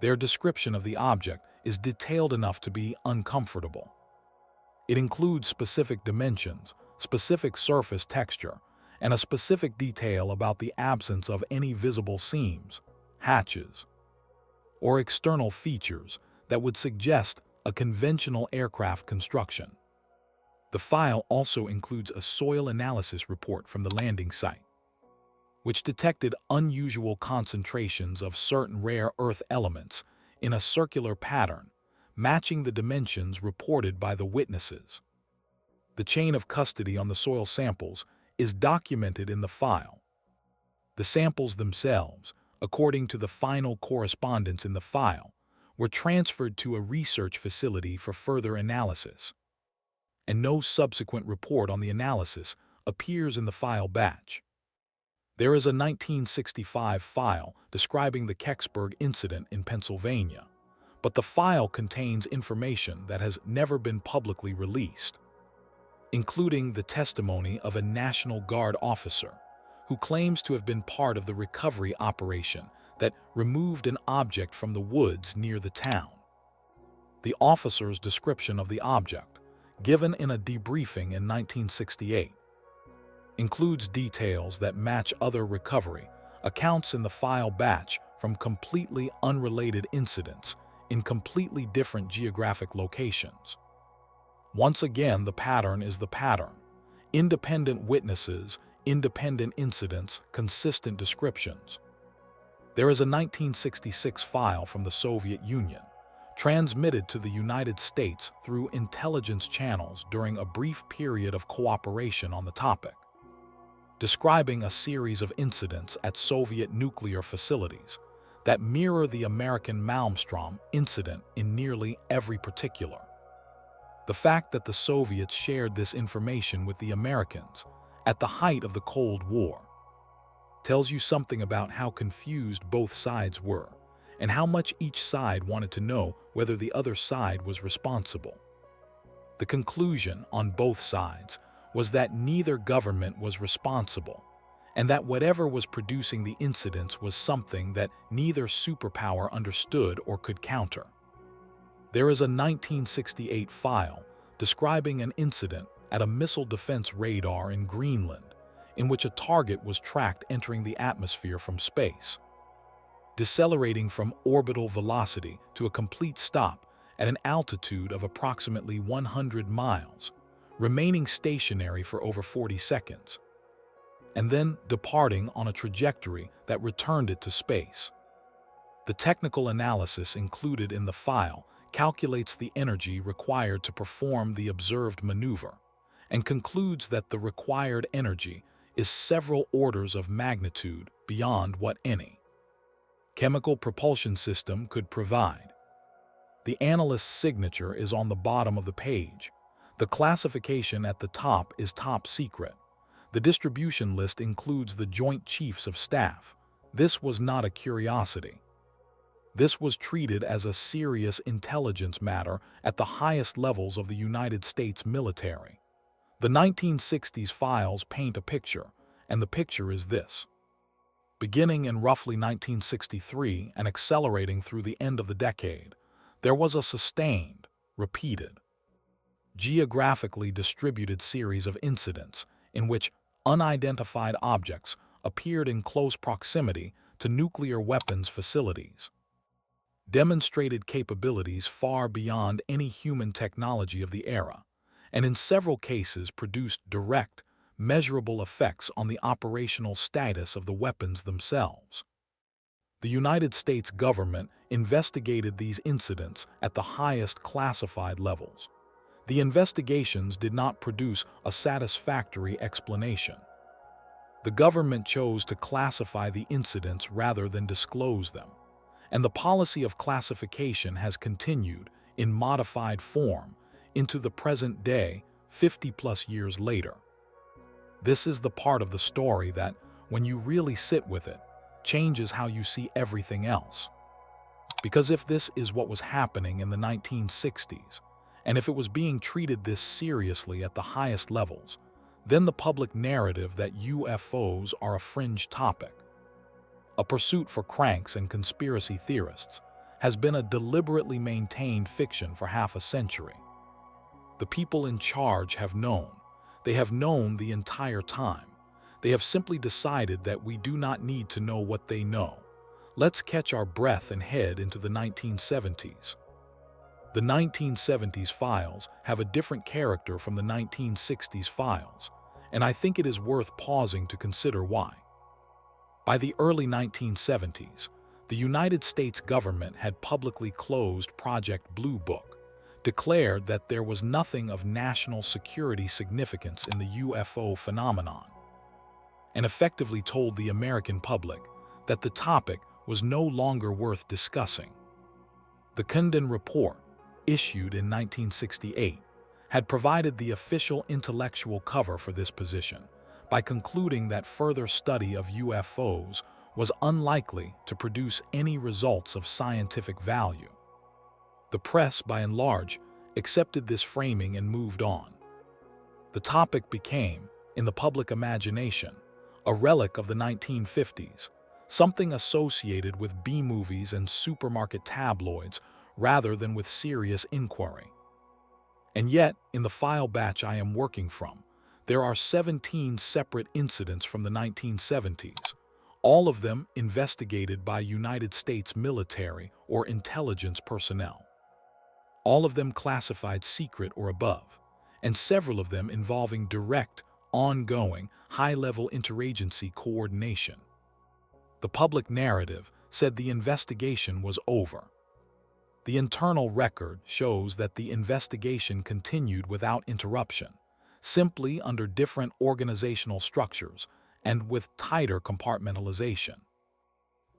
Their description of the object is detailed enough to be uncomfortable. It includes specific dimensions, specific surface texture, and a specific detail about the absence of any visible seams, hatches, or external features that would suggest a conventional aircraft construction. The file also includes a soil analysis report from the landing site. which detected unusual concentrations of certain rare earth elements in a circular pattern, matching the dimensions reported by the witnesses. The chain of custody on the soil samples is documented in the file. The samples themselves, according to the final correspondence in the file, were transferred to a research facility for further analysis, and no subsequent report on the analysis appears in the file batch. There is a 1965 file describing the Kecksburg incident in Pennsylvania, but the file contains information that has never been publicly released, including the testimony of a National Guard officer who claims to have been part of the recovery operation that removed an object from the woods near the town. The officer's description of the object, given in a debriefing in 1968, includes details that match other recovery accounts in the file batch from completely unrelated incidents in completely different geographic locations. Once again, the pattern is the pattern. Independent witnesses, independent incidents, consistent descriptions. There is a 1966 file from the Soviet Union, transmitted to the United States through intelligence channels during a brief period of cooperation on the topic, describing a series of incidents at Soviet nuclear facilities that mirror the American Malmstrom incident in nearly every particular. The fact that the Soviets shared this information with the Americans at the height of the Cold War tells you something about how confused both sides were and how much each side wanted to know whether the other side was responsible. The conclusion on both sides was that neither government was responsible, and that whatever was producing the incidents was something that neither superpower understood or could counter. There is a 1968 file describing an incident at a missile defense radar in Greenland, in which a target was tracked entering the atmosphere from space, decelerating from orbital velocity to a complete stop at an altitude of approximately 100 miles, remaining stationary for over 40 seconds, and then departing on a trajectory that returned it to space. The technical analysis included in the file calculates the energy required to perform the observed maneuver and concludes that the required energy is several orders of magnitude beyond what any chemical propulsion system could provide. The analyst's signature is on the bottom of the page. The classification at the top is top secret. The distribution list includes the Joint Chiefs of Staff. This was not a curiosity. This was treated as a serious intelligence matter at the highest levels of the United States military. The 1960s files paint a picture, and the picture is this. Beginning in roughly 1963 and accelerating through the end of the decade, there was a sustained, repeated, geographically distributed series of incidents in which unidentified objects appeared in close proximity to nuclear weapons facilities, demonstrated capabilities far beyond any human technology of the era, and in several cases produced direct, measurable effects on the operational status of the weapons themselves. The United States government investigated these incidents at the highest classified levels. The investigations did not produce a satisfactory explanation. The government chose to classify the incidents rather than disclose them, and the policy of classification has continued in modified form into the present day, 50+ years later. This is the part of the story that, when you really sit with it, changes how you see everything else. Because if this is what was happening in the 1960s, and if it was being treated this seriously at the highest levels, then the public narrative that UFOs are a fringe topic, a pursuit for cranks and conspiracy theorists, has been a deliberately maintained fiction for half a century. The people in charge have known. They have known the entire time. They have simply decided that we do not need to know what they know. Let's catch our breath and head into the 1970s. The 1970s files have a different character from the 1960s files, and I think it is worth pausing to consider why. By the early 1970s, the United States government had publicly closed Project Blue Book, declared that there was nothing of national security significance in the UFO phenomenon, and effectively told the American public that the topic was no longer worth discussing. The Condon Report, issued in 1968, had provided the official intellectual cover for this position by concluding that further study of UFOs was unlikely to produce any results of scientific value. The press, by and large, accepted this framing and moved on. The topic became, in the public imagination, a relic of the 1950s, something associated with B-movies and supermarket tabloids rather than with serious inquiry. And yet, in the file batch I am working from, there are 17 separate incidents from the 1970s, all of them investigated by United States military or intelligence personnel. All of them classified secret or above, and several of them involving direct, ongoing, high-level interagency coordination. The public narrative said the investigation was over. The internal record shows that the investigation continued without interruption, simply under different organizational structures and with tighter compartmentalization.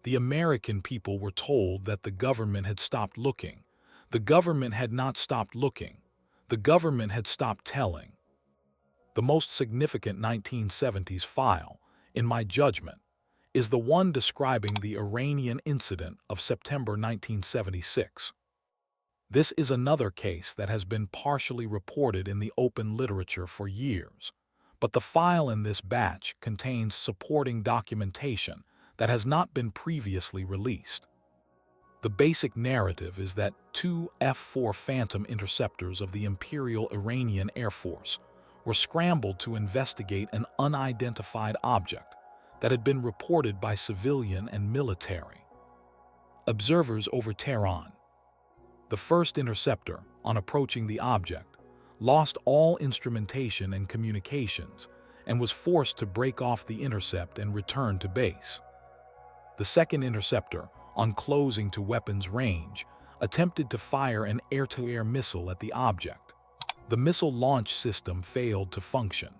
The American people were told that the government had stopped looking. The government had not stopped looking. The government had stopped telling. The most significant 1970s file, in my judgment, is the one describing the Iranian incident of September 1976. This is another case that has been partially reported in the open literature for years, but the file in this batch contains supporting documentation that has not been previously released. The basic narrative is that two F-4 Phantom interceptors of the Imperial Iranian Air Force were scrambled to investigate an unidentified object that had been reported by civilian and military observers over Tehran. The first interceptor, on approaching the object, lost all instrumentation and communications and was forced to break off the intercept and return to base. The second interceptor, on closing to weapons range, attempted to fire an air-to-air missile at the object. The missile launch system failed to function.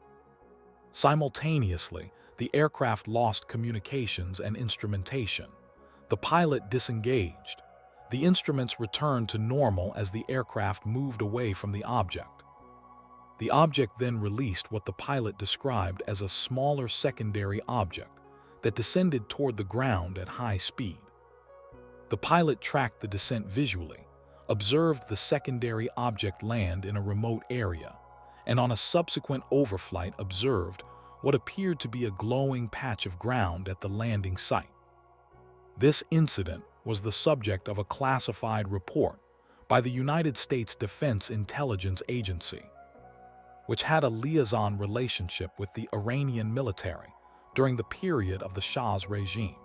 Simultaneously, the aircraft lost communications and instrumentation. The pilot disengaged. The instruments returned to normal as the aircraft moved away from the object. The object then released what the pilot described as a smaller secondary object that descended toward the ground at high speed. The pilot tracked the descent visually, observed the secondary object land in a remote area, and on a subsequent overflight observed what appeared to be a glowing patch of ground at the landing site. This incident was the subject of a classified report by the United States Defense Intelligence Agency, which had a liaison relationship with the Iranian military during the period of the Shah's regime.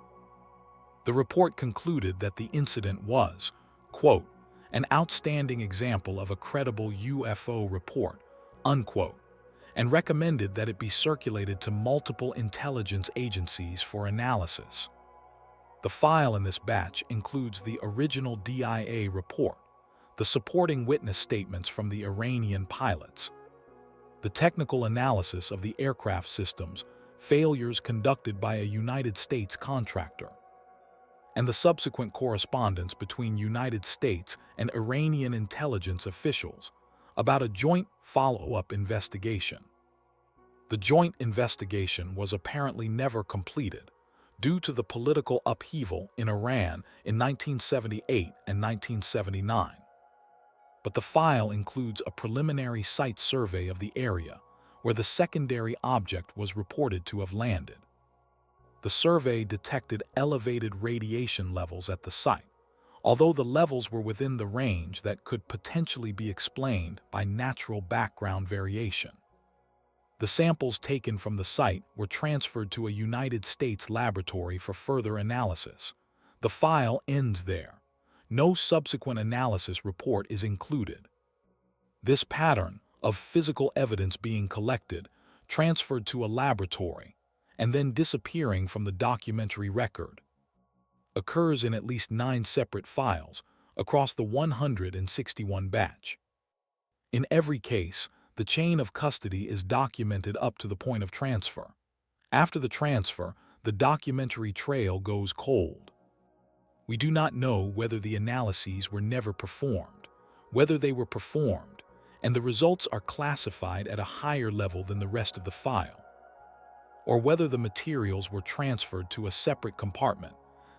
The report concluded that the incident was, quote, an outstanding example of a credible UFO report, unquote, and recommended that it be circulated to multiple intelligence agencies for analysis. The file in this batch includes the original DIA report, the supporting witness statements from the Iranian pilots, the technical analysis of the aircraft systems, failures conducted by a United States contractor, and the subsequent correspondence between United States and Iranian intelligence officials about a joint follow-up investigation. The joint investigation was apparently never completed due to the political upheaval in Iran in 1978 and 1979. But the file includes a preliminary site survey of the area where the secondary object was reported to have landed. The survey detected elevated radiation levels at the site, although the levels were within the range that could potentially be explained by natural background variation. The samples taken from the site were transferred to a United States laboratory for further analysis. The file ends there. No subsequent analysis report is included. This pattern of physical evidence being collected, transferred to a laboratory, and then disappearing from the documentary record, occurs in at least 9 separate files across the 161 batch. In every case, the chain of custody is documented up to the point of transfer. After the transfer, the documentary trail goes cold. We do not know whether the analyses were never performed, whether they were performed, and the results are classified at a higher level than the rest of the file, or whether the materials were transferred to a separate compartment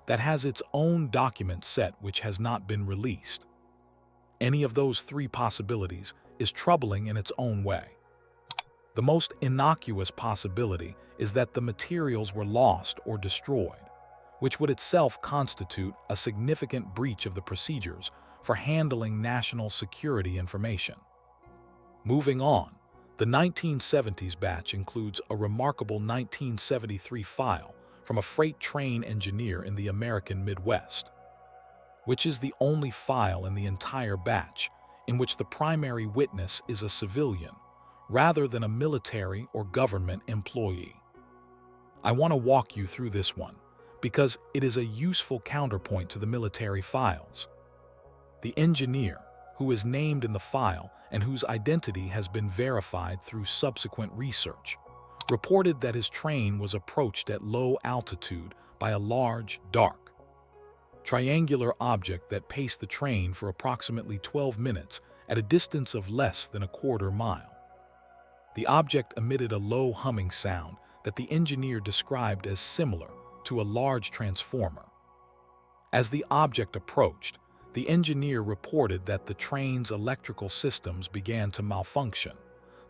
that has its own document set which has not been released. Any of those 3 possibilities is troubling in its own way. The most innocuous possibility is that the materials were lost or destroyed, which would itself constitute a significant breach of the procedures for handling national security information. Moving on, the 1970s batch includes a remarkable 1973 file from a freight train engineer in the American Midwest, which is the only file in the entire batch in which the primary witness is a civilian rather than a military or government employee. I want to walk you through this one because it is a useful counterpoint to the military files. The engineer, who is named in the file and whose identity has been verified through subsequent research, reported that his train was approached at low altitude by a large, dark, triangular object that paced the train for approximately 12 minutes at a distance of less than a quarter mile. The object emitted a low humming sound that the engineer described as similar to a large transformer. As the object approached, the engineer reported that the train's electrical systems began to malfunction,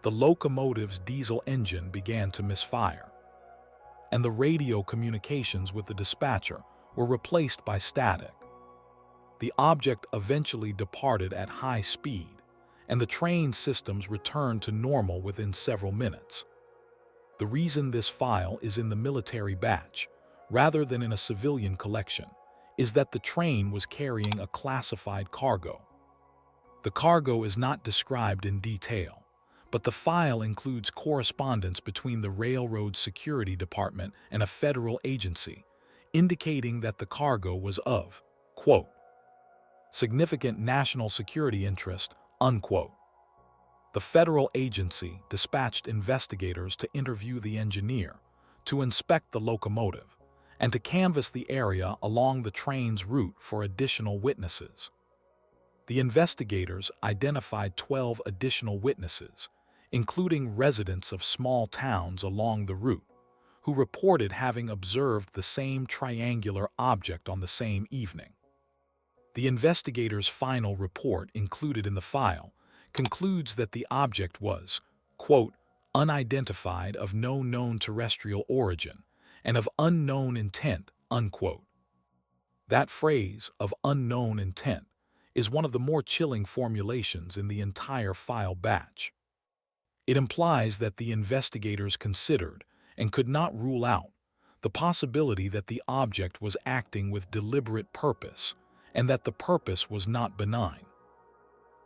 the locomotive's diesel engine began to misfire, and the radio communications with the dispatcher were replaced by static. The object eventually departed at high speed, and the train systems returned to normal within several minutes. The reason this file is in the military batch, rather than in a civilian collection, is that the train was carrying a classified cargo. The cargo is not described in detail, but the file includes correspondence between the Railroad Security Department and a federal agency, indicating that the cargo was of, quote, significant national security interest, unquote. The federal agency dispatched investigators to interview the engineer, to inspect the locomotive, and to canvass the area along the train's route for additional witnesses. The investigators identified 12 additional witnesses, including residents of small towns along the route, who reported having observed the same triangular object on the same evening. The investigators' final report included in the file concludes that the object was, quote, unidentified, of no known terrestrial origin, and of unknown intent, unquote. That phrase, of unknown intent, is one of the more chilling formulations in the entire file batch. It implies that the investigators considered, and could not rule out, the possibility that the object was acting with deliberate purpose, and that the purpose was not benign.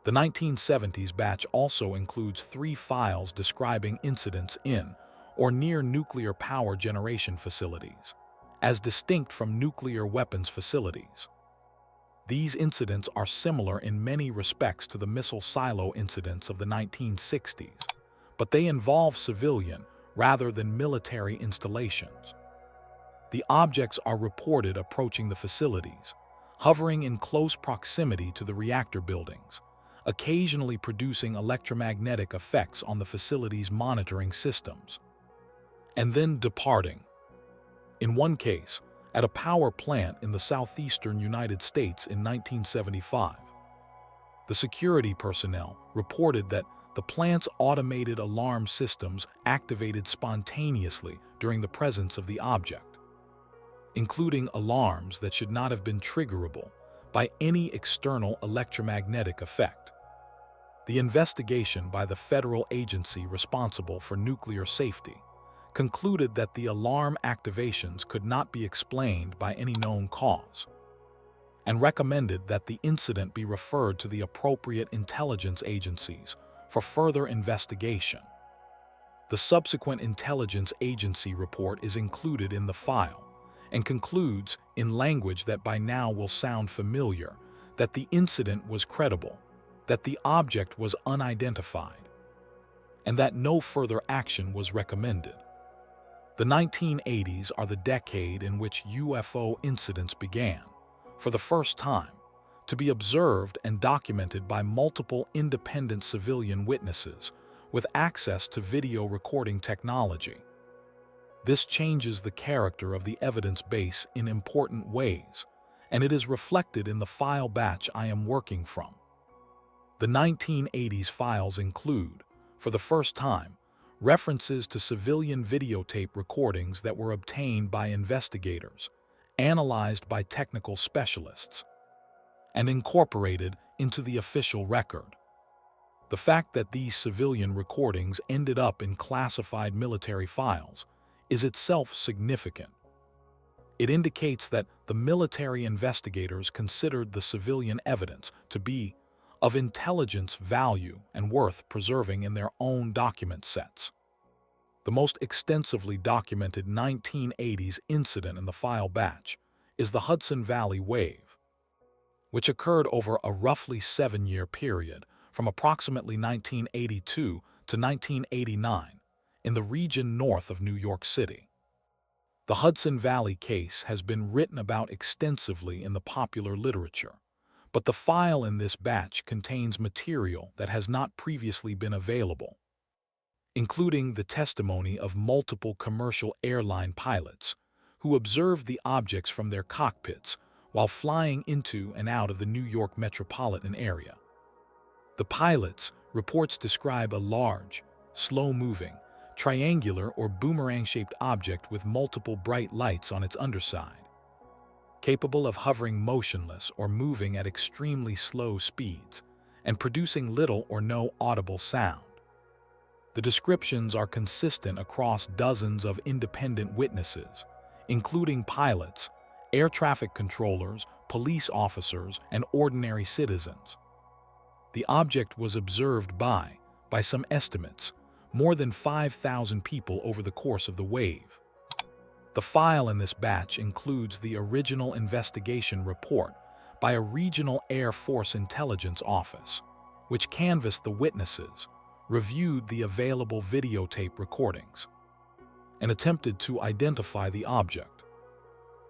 The 1970s batch also includes 3 files describing incidents in or near nuclear power generation facilities, as distinct from nuclear weapons facilities. These incidents are similar in many respects to the missile silo incidents of the 1960s, but they involve civilian rather than military installations. The objects are reported approaching the facilities, hovering in close proximity to the reactor buildings, occasionally producing electromagnetic effects on the facility's monitoring systems, and then departing. In one case, at a power plant in the southeastern United States in 1975, the security personnel reported that the plant's automated alarm systems activated spontaneously during the presence of the object, including alarms that should not have been triggerable by any external electromagnetic effect. The investigation by the federal agency responsible for nuclear safety concluded that the alarm activations could not be explained by any known cause, and recommended that the incident be referred to the appropriate intelligence agencies for further investigation. The subsequent intelligence agency report is included in the file and concludes, in language that by now will sound familiar, that the incident was credible, that the object was unidentified, and that no further action was recommended. The 1980s are the decade in which UFO incidents began, for the first time, to be observed and documented by multiple independent civilian witnesses with access to video recording technology. This changes the character of the evidence base in important ways, and it is reflected in the file batch I am working from. The 1980s files include, for the first time, references to civilian videotape recordings that were obtained by investigators, analyzed by technical specialists, and incorporated into the official record. The fact that these civilian recordings ended up in classified military files is itself significant. It indicates that the military investigators considered the civilian evidence to be of intelligence value and worth preserving in their own document sets. The most extensively documented 1980s incident in the file batch is the Hudson Valley Wave, which occurred over a roughly 7-year period from approximately 1982 to 1989 in the region north of New York City. The Hudson Valley case has been written about extensively in the popular literature, but the file in this batch contains material that has not previously been available, including the testimony of multiple commercial airline pilots who observed the objects from their cockpits while flying into and out of the New York metropolitan area. The pilots' reports describe a large, slow-moving, triangular or boomerang-shaped object with multiple bright lights on its underside, capable of hovering motionless or moving at extremely slow speeds and producing little or no audible sound. The descriptions are consistent across dozens of independent witnesses, including pilots, air traffic controllers, police officers, and ordinary citizens. The object was observed by some estimates, more than 5,000 people over the course of the wave. The file in this batch includes the original investigation report by a regional Air Force intelligence office, which canvassed the witnesses, reviewed the available videotape recordings, and attempted to identify the object.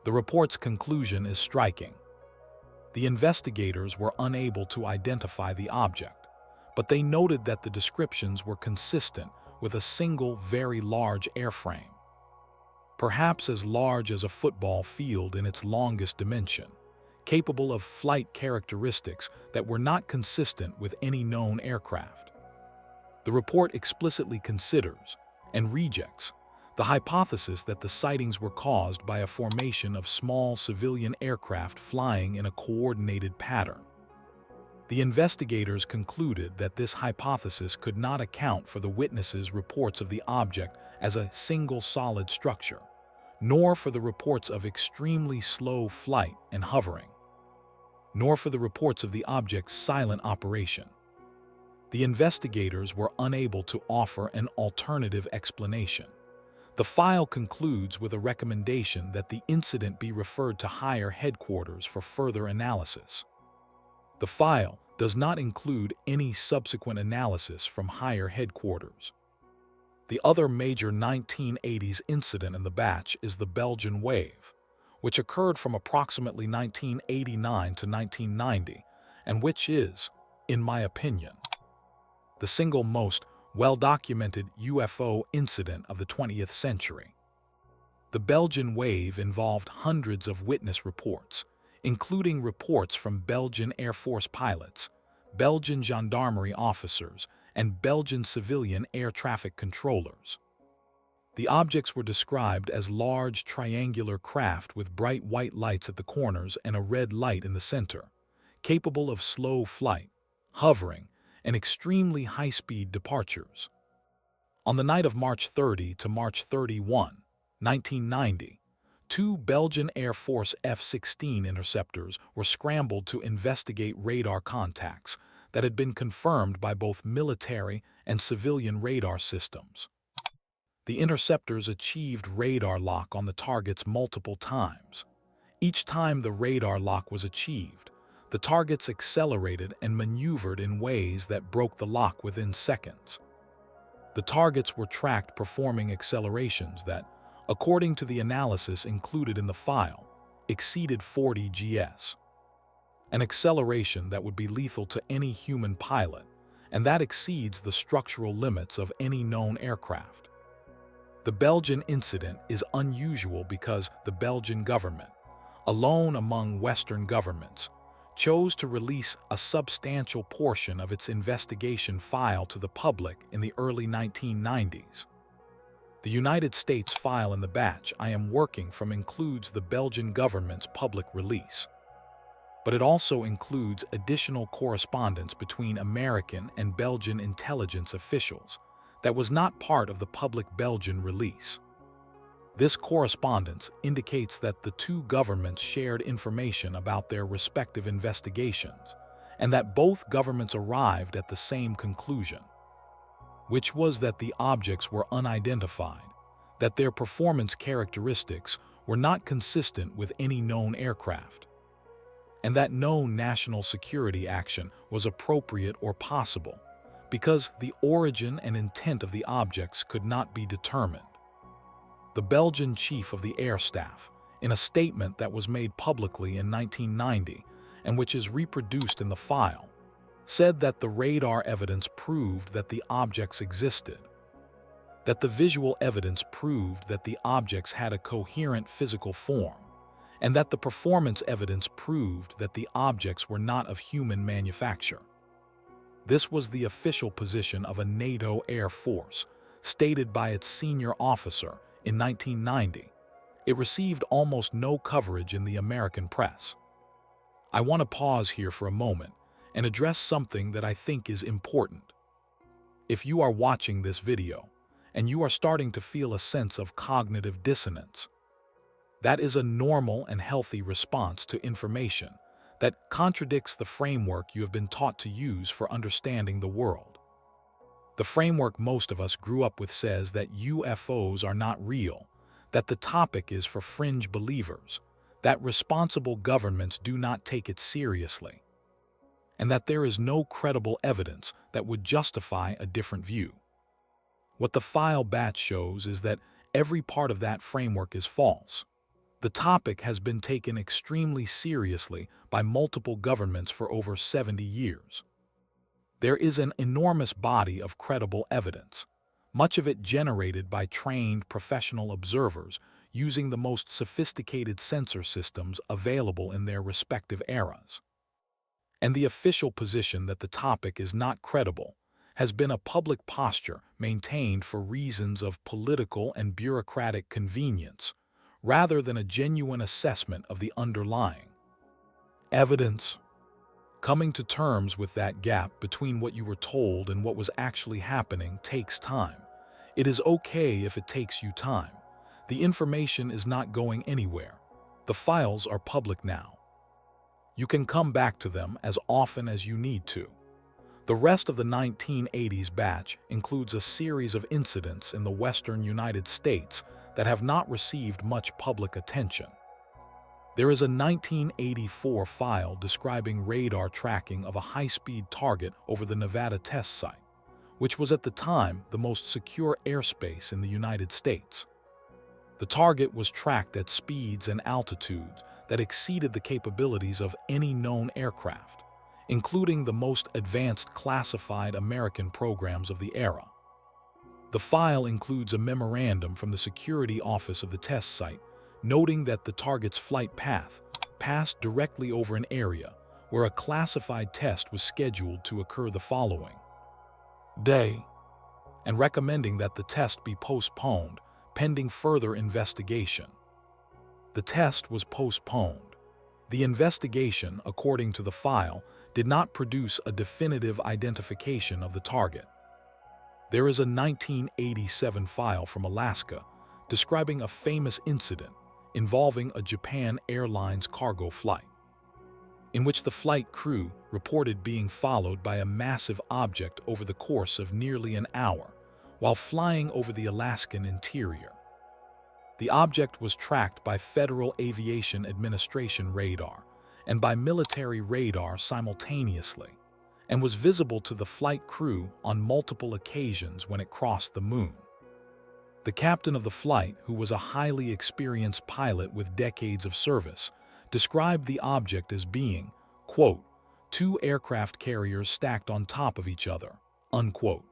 The report's conclusion is striking. The investigators were unable to identify the object, but they noted that the descriptions were consistent with a single very large airframe, perhaps as large as a football field in its longest dimension, capable of flight characteristics that were not consistent with any known aircraft. The report explicitly considers and rejects the hypothesis that the sightings were caused by a formation of small civilian aircraft flying in a coordinated pattern. The investigators concluded that this hypothesis could not account for the witnesses' reports of the object as a single solid structure, nor for the reports of extremely slow flight and hovering, nor for the reports of the object's silent operation. The investigators were unable to offer an alternative explanation. The file concludes with a recommendation that the incident be referred to higher headquarters for further analysis. The file does not include any subsequent analysis from higher headquarters. The other major 1980s incident in the batch is the Belgian Wave, which occurred from approximately 1989 to 1990, and which is, in my opinion, the single most well-documented UFO incident of the 20th century. The Belgian Wave involved hundreds of witness reports, including reports from Belgian Air Force pilots, Belgian gendarmerie officers, and Belgian civilian air traffic controllers. The objects were described as large triangular craft with bright white lights at the corners and a red light in the center, capable of slow flight, hovering, and extremely high-speed departures. On the night of March 30 to March 31, 1990, 2 Belgian Air Force F-16 interceptors were scrambled to investigate radar contacts that had been confirmed by both military and civilian radar systems. The interceptors achieved radar lock on the targets multiple times. Each time the radar lock was achieved, the targets accelerated and maneuvered in ways that broke the lock within seconds. The targets were tracked performing accelerations that, according to the analysis included in the file, exceeded 40 gs. An acceleration that would be lethal to any human pilot, and that exceeds the structural limits of any known aircraft. The Belgian incident is unusual because the Belgian government, alone among Western governments, chose to release a substantial portion of its investigation file to the public in the early 1990s. The United States file in the batch I am working from includes the Belgian government's public release, but it also includes additional correspondence between American and Belgian intelligence officials that was not part of the public Belgian release. This correspondence indicates that the two governments shared information about their respective investigations, and that both governments arrived at the same conclusion, which was that the objects were unidentified, that their performance characteristics were not consistent with any known aircraft, and that no national security action was appropriate or possible because the origin and intent of the objects could not be determined. The Belgian chief of the air staff, in a statement that was made publicly in 1990 and which is reproduced in the file, said that the radar evidence proved that the objects existed, that the visual evidence proved that the objects had a coherent physical form, and that the performance evidence proved that the objects were not of human manufacture. This was the official position of a NATO Air Force, stated by its senior officer in 1990. It received almost no coverage in the American press. I want to pause here for a moment and address something that I think is important. If you are watching this video and you are starting to feel a sense of cognitive dissonance, that is a normal and healthy response to information that contradicts the framework you have been taught to use for understanding the world. The framework most of us grew up with says that UFOs are not real, that the topic is for fringe believers, that responsible governments do not take it seriously, and that there is no credible evidence that would justify a different view. What the file batch shows is that every part of that framework is false. The topic has been taken extremely seriously by multiple governments for over 70 years. There is an enormous body of credible evidence, much of it generated by trained professional observers using the most sophisticated sensor systems available in their respective eras. And the official position that the topic is not credible has been a public posture maintained for reasons of political and bureaucratic convenience, rather than a genuine assessment of the underlying evidence. Coming to terms with that gap between what you were told and what was actually happening takes time. It is okay if it takes you time. The information is not going anywhere. The files are public now. You can come back to them as often as you need to. The rest of the 1980s batch includes a series of incidents in the western United States that have not received much public attention. There is a 1984 file describing radar tracking of a high-speed target over the Nevada test site, which was at the time the most secure airspace in the United States. The target was tracked at speeds and altitudes that exceeded the capabilities of any known aircraft, including the most advanced classified American programs of the era. The file includes a memorandum from the security office of the test site, noting that the target's flight path passed directly over an area where a classified test was scheduled to occur the following day, and recommending that the test be postponed pending further investigation. The test was postponed. The investigation, according to the file, did not produce a definitive identification of the target. There is a 1987 file from Alaska describing a famous incident involving a Japan Airlines cargo flight, in which the flight crew reported being followed by a massive object over the course of nearly an hour, while flying over the Alaskan interior. The object was tracked by Federal Aviation Administration radar and by military radar simultaneously, and was visible to the flight crew on multiple occasions when it crossed the moon. The captain of the flight, who was a highly experienced pilot with decades of service, described the object as being, quote, two aircraft carriers stacked on top of each other, unquote.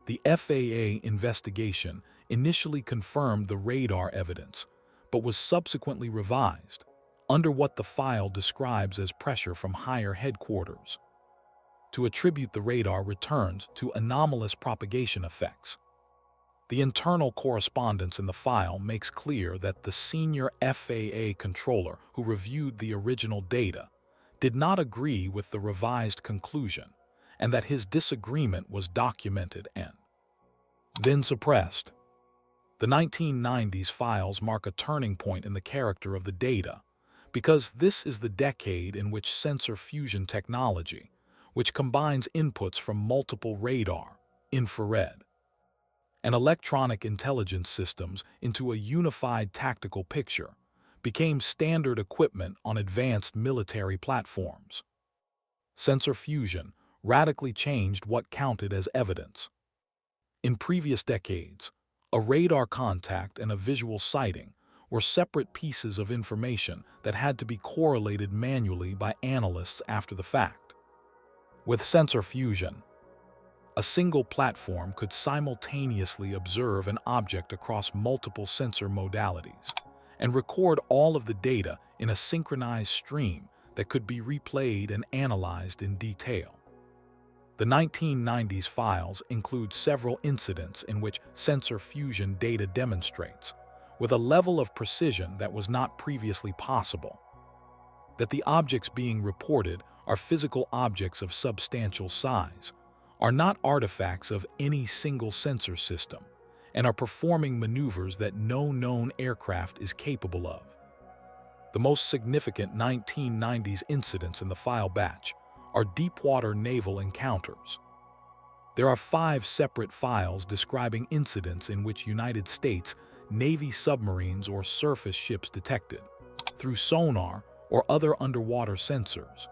The FAA investigation initially confirmed the radar evidence, but was subsequently revised, under what the file describes as pressure from higher headquarters, to attribute the radar returns to anomalous propagation effects. The internal correspondence in the file makes clear that the senior FAA controller who reviewed the original data did not agree with the revised conclusion, and that his disagreement was documented and then suppressed. The 1990s files mark a turning point in the character of the data, because this is the decade in which sensor fusion technology, which combines inputs from multiple radar, infrared, and electronic intelligence systems into a unified tactical picture, became standard equipment on advanced military platforms. Sensor fusion radically changed what counted as evidence. In previous decades, a radar contact and a visual sighting were separate pieces of information that had to be correlated manually by analysts after the fact. With sensor fusion, a single platform could simultaneously observe an object across multiple sensor modalities and record all of the data in a synchronized stream that could be replayed and analyzed in detail. The 1990s files include several incidents in which sensor fusion data demonstrates, with a level of precision that was not previously possible, that the objects being reported are physical objects of substantial size, are not artifacts of any single sensor system, and are performing maneuvers that no known aircraft is capable of. The most significant 1990s incidents in the file batch are deepwater naval encounters. There are 5 separate files describing incidents in which United States Navy submarines or surface ships detected, through sonar or other underwater sensors,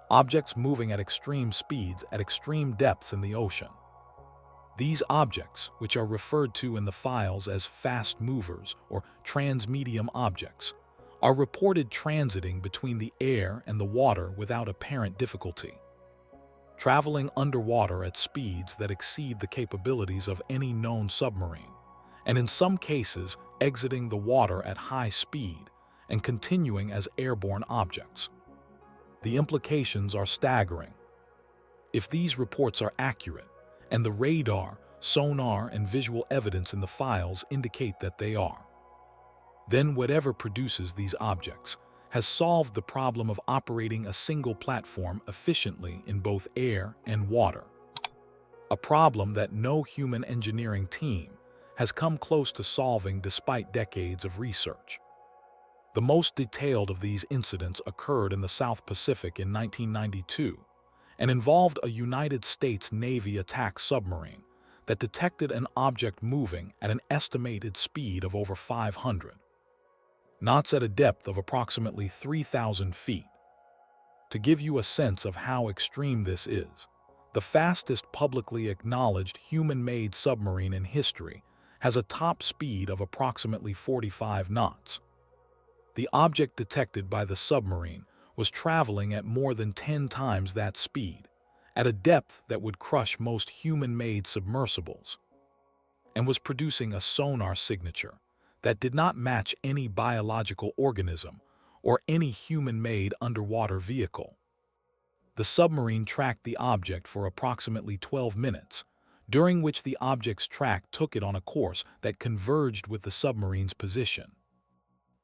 objects moving at extreme speeds at extreme depths in the ocean. These objects, which are referred to in the files as fast movers or transmedium objects, are reported transiting between the air and the water without apparent difficulty, traveling underwater at speeds that exceed the capabilities of any known submarine, and in some cases exiting the water at high speed and continuing as airborne objects. The implications are staggering. If these reports are accurate, and the radar, sonar, and visual evidence in the files indicate that they are, then whatever produces these objects has solved the problem of operating a single platform efficiently in both air and water. A problem that no human engineering team has come close to solving despite decades of research. The most detailed of these incidents occurred in the South Pacific in 1992 and involved a United States Navy attack submarine that detected an object moving at an estimated speed of over 500 knots at a depth of approximately 3,000 feet. To give you a sense of how extreme this is, the fastest publicly acknowledged human-made submarine in history has a top speed of approximately 45 knots. The object detected by the submarine was traveling at more than 10 times that speed, at a depth that would crush most human-made submersibles, and was producing a sonar signature that did not match any biological organism or any human-made underwater vehicle. The submarine tracked the object for approximately 12 minutes, during which the object's track took it on a course that converged with the submarine's position.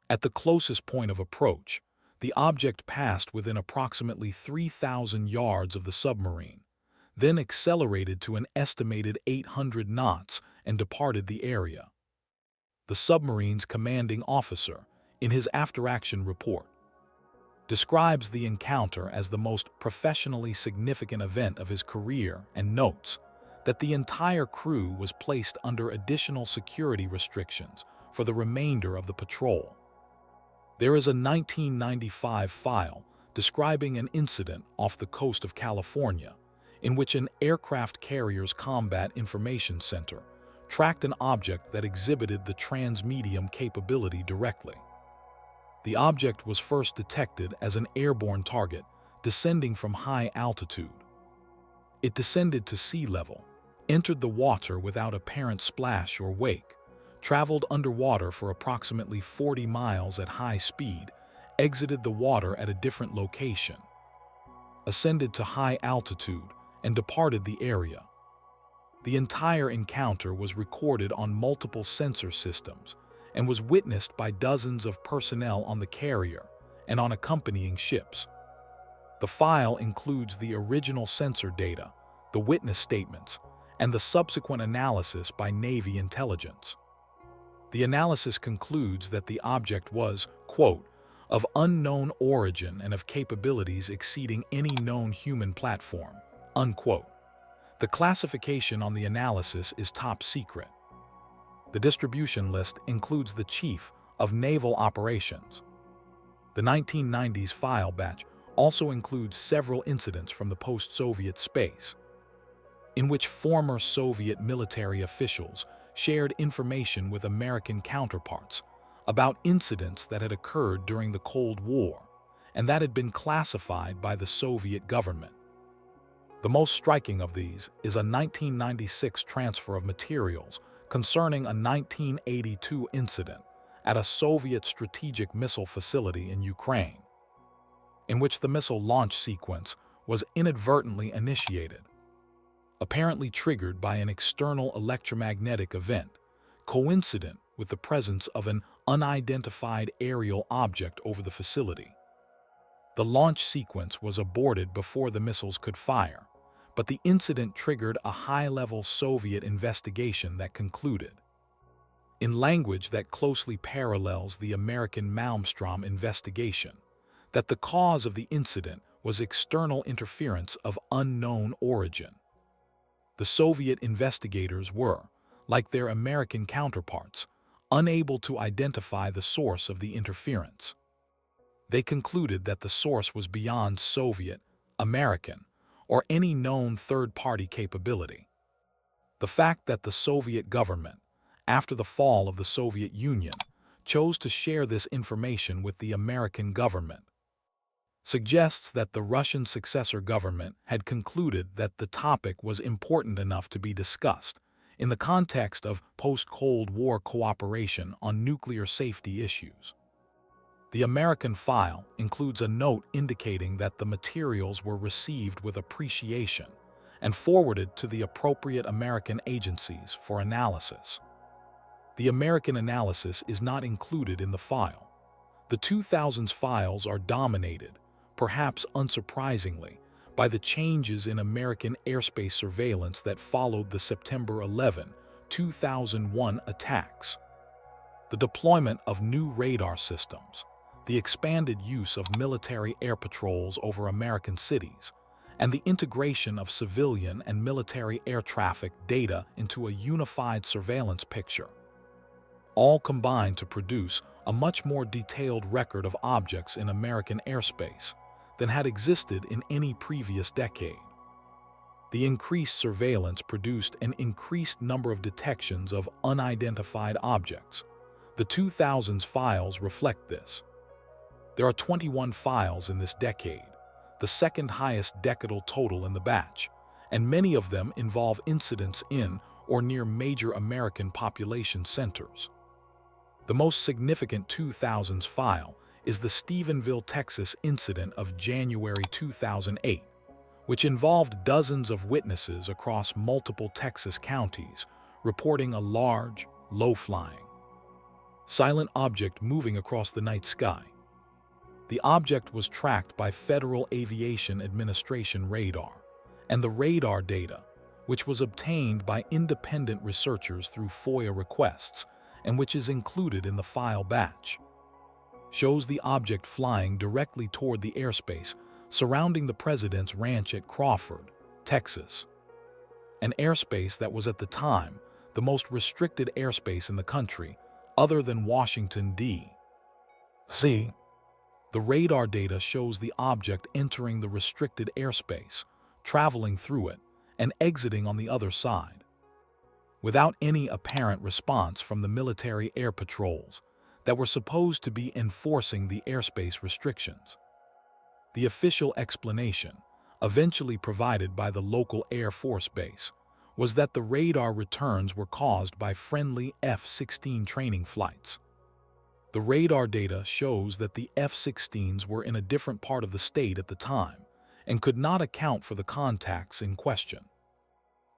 At the closest point of approach, the object passed within approximately 3,000 yards of the submarine, then accelerated to an estimated 800 knots and departed the area. The submarine's commanding officer, in his after-action report, describes the encounter as the most professionally significant event of his career and notes that the entire crew was placed under additional security restrictions for the remainder of the patrol. There is a 1995 file describing an incident off the coast of California in which an aircraft carrier's combat information center tracked an object that exhibited the transmedium capability directly. The object was first detected as an airborne target descending from high altitude. It descended to sea level, entered the water without apparent splash or wake, traveled underwater for approximately 40 miles at high speed, exited the water at a different location, ascended to high altitude, and departed the area. The entire encounter was recorded on multiple sensor systems and was witnessed by dozens of personnel on the carrier and on accompanying ships. The file includes the original sensor data, the witness statements, and the subsequent analysis by Navy intelligence. The analysis concludes that the object was, quote, of unknown origin and of capabilities exceeding any known human platform, unquote. The classification on the analysis is top secret. The distribution list includes the Chief of Naval Operations. The 1990s file batch also includes several incidents from the post-Soviet space, in which former Soviet military officials shared information with American counterparts about incidents that had occurred during the Cold War and that had been classified by the Soviet government. The most striking of these is a 1996 transfer of materials concerning a 1982 incident at a Soviet strategic missile facility in Ukraine, in which the missile launch sequence was inadvertently initiated, apparently triggered by an external electromagnetic event, coincident with the presence of an unidentified aerial object over the facility. The launch sequence was aborted before the missiles could fire, but the incident triggered a high-level Soviet investigation that concluded, in language that closely parallels the American Malmstrom investigation, that the cause of the incident was external interference of unknown origin. The Soviet investigators were, like their American counterparts, unable to identify the source of the interference. They concluded that the source was beyond Soviet, American, or any known third-party capability. The fact that the Soviet government, after the fall of the Soviet Union, chose to share this information with the American government suggests that the Russian successor government had concluded that the topic was important enough to be discussed in the context of post-Cold War cooperation on nuclear safety issues. The American file includes a note indicating that the materials were received with appreciation and forwarded to the appropriate American agencies for analysis. The American analysis is not included in the file. The 2000s files are dominated, perhaps unsurprisingly, by the changes in American airspace surveillance that followed the September 11, 2001 attacks. The deployment of new radar systems, the expanded use of military air patrols over American cities, and the integration of civilian and military air traffic data into a unified surveillance picture, all combine to produce a much more detailed record of objects in American airspace than had existed in any previous decade. The increased surveillance produced an increased number of detections of unidentified objects. The 2000s files reflect this. There are 21 files in this decade, the second highest decadal total in the batch, and many of them involve incidents in or near major American population centers. The most significant 2000s file is the Stephenville, Texas incident of January 2008, which involved dozens of witnesses across multiple Texas counties reporting a large, low-flying, silent object moving across the night sky. The object was tracked by Federal Aviation Administration radar, and the radar data, which was obtained by independent researchers through FOIA requests and which is included in the file batch, shows the object flying directly toward the airspace surrounding the president's ranch at Crawford, Texas. an airspace that was at the time the most restricted airspace in the country, other than Washington, D.C. The radar data shows the object entering the restricted airspace, traveling through it, and exiting on the other side, without any apparent response from the military air patrols that were supposed to be enforcing the airspace restrictions. The official explanation, eventually provided by the local Air Force base, was that the radar returns were caused by friendly F-16 training flights. The radar data shows that the F-16s were in a different part of the state at the time and could not account for the contacts in question.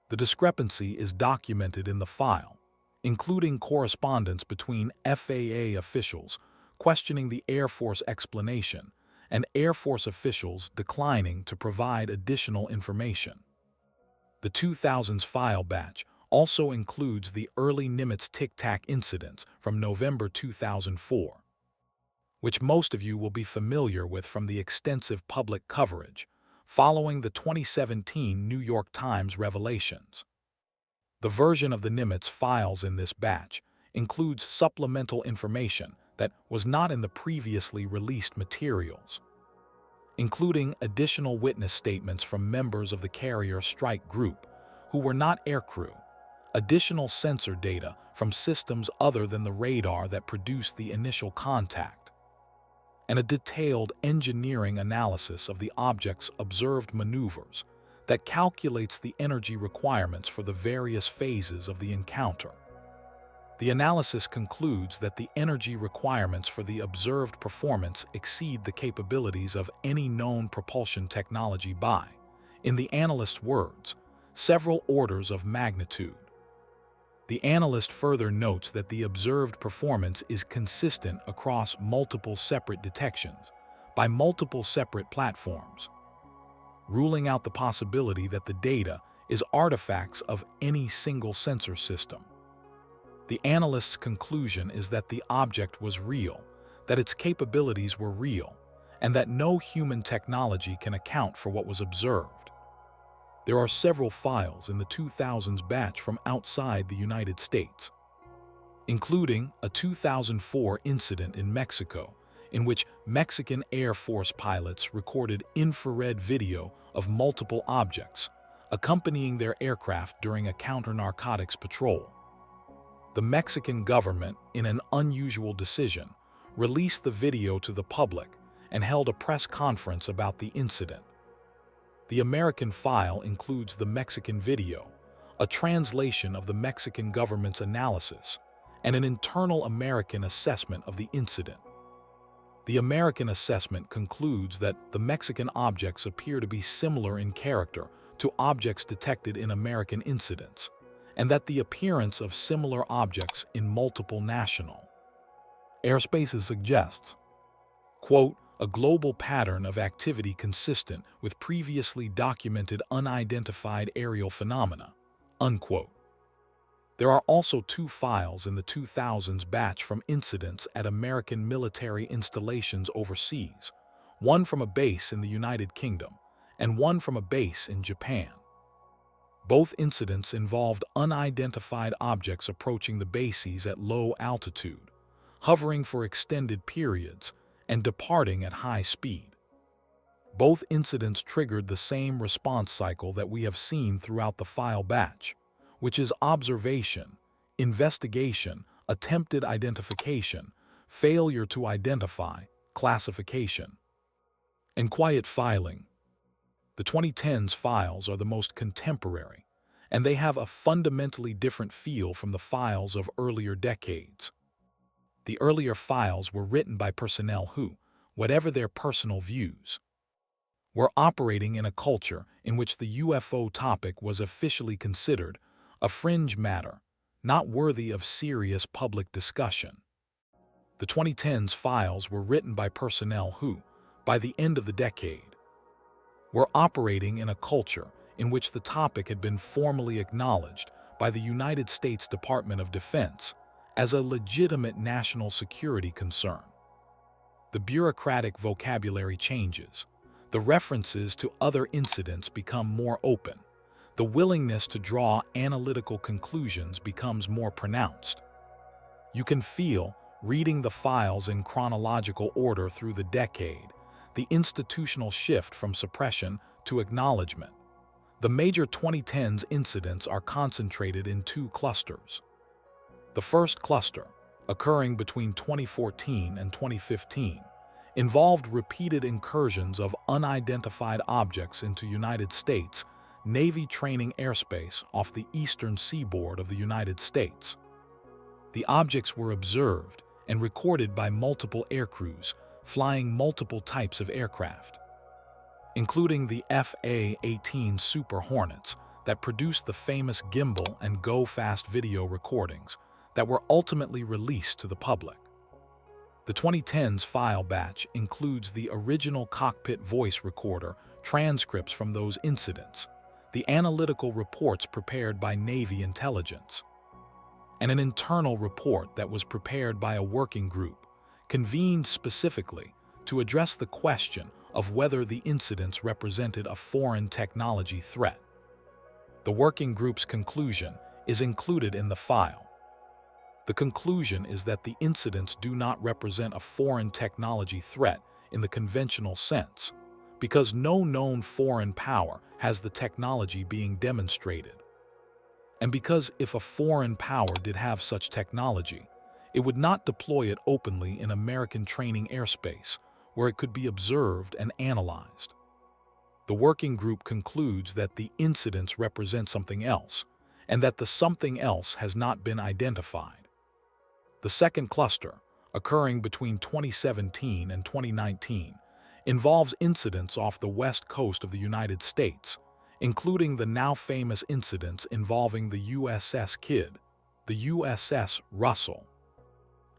The discrepancy is documented in the file, including correspondence between FAA officials questioning the Air Force explanation and Air Force officials declining to provide additional information. The 2000s file batch also includes the early Nimitz Tic Tac incidents from November 2004, which most of you will be familiar with from the extensive public coverage following the 2017 New York Times revelations. The version of the Nimitz files in this batch includes supplemental information that was not in the previously released materials, including additional witness statements from members of the carrier strike group who were not aircrew, additional sensor data from systems other than the radar that produced the initial contact, and a detailed engineering analysis of the object's observed maneuvers that calculates the energy requirements for the various phases of the encounter. The analysis concludes that the energy requirements for the observed performance exceed the capabilities of any known propulsion technology by, in the analyst's words, several orders of magnitude. The analyst further notes that the observed performance is consistent across multiple separate detections by multiple separate platforms, ruling out the possibility that the data is artifacts of any single sensor system. The analyst's conclusion is that the object was real, that its capabilities were real, and that no human technology can account for what was observed. There are several files in the 2000s batch from outside the United States, including a 2004 incident in Mexico in which Mexican Air Force pilots recorded infrared video of multiple objects accompanying their aircraft during a counter-narcotics patrol. The Mexican government, in an unusual decision, released the video to the public and held a press conference about the incident. The American file includes the Mexican video, a translation of the Mexican government's analysis, and an internal American assessment of the incident. The American assessment concludes that the Mexican objects appear to be similar in character to objects detected in American incidents, and that the appearance of similar objects in multiple national airspaces suggests, quote, a global pattern of activity consistent with previously documented unidentified aerial phenomena, unquote. There are also two files in the 2000s batch from incidents at American military installations overseas, one from a base in the United Kingdom and one from a base in Japan. Both incidents involved unidentified objects approaching the bases at low altitude, hovering for extended periods, and departing at high speed. Both incidents triggered the same response cycle that we have seen throughout the file batch, which is observation, investigation, attempted identification, failure to identify, classification, and quiet filing. The 2010s files are the most contemporary, and they have a fundamentally different feel from the files of earlier decades. The earlier files were written by personnel who, whatever their personal views, were operating in a culture in which the UFO topic was officially considered a fringe matter, not worthy of serious public discussion. The 2010s files were written by personnel who, by the end of the decade, were operating in a culture in which the topic had been formally acknowledged by the United States Department of Defense as a legitimate national security concern. The bureaucratic vocabulary changes. The references to other incidents become more open. the willingness to draw analytical conclusions becomes more pronounced. You can feel, reading the files in chronological order through the decade, the institutional shift from suppression to acknowledgement. The major 2010s incidents are concentrated in two clusters. The first cluster, occurring between 2014 and 2015, involved repeated incursions of unidentified objects into United States Navy training airspace off the eastern seaboard of the United States. The objects were observed and recorded by multiple aircrews flying multiple types of aircraft, including the FA-18 Super Hornets that produced the famous gimbal and go-fast video recordings that were ultimately released to the public. The 2010s file batch includes the original cockpit voice recorder transcripts from those incidents, the analytical reports prepared by Navy intelligence, and an internal report that was prepared by a working group convened specifically to address the question of whether the incidents represented a foreign technology threat. The working group's conclusion is included in the file. The conclusion is that the incidents do not represent a foreign technology threat in the conventional sense, because no known foreign power has the technology being demonstrated. And because if a foreign power did have such technology, it would not deploy it openly in American training airspace, where it could be observed and analyzed. The working group concludes that the incidents represent something else, and that the something else has not been identified. The second cluster, occurring between 2017 and 2019, involves incidents off the west coast of the United States, including the now famous incidents involving the USS Kidd, the USS Russell,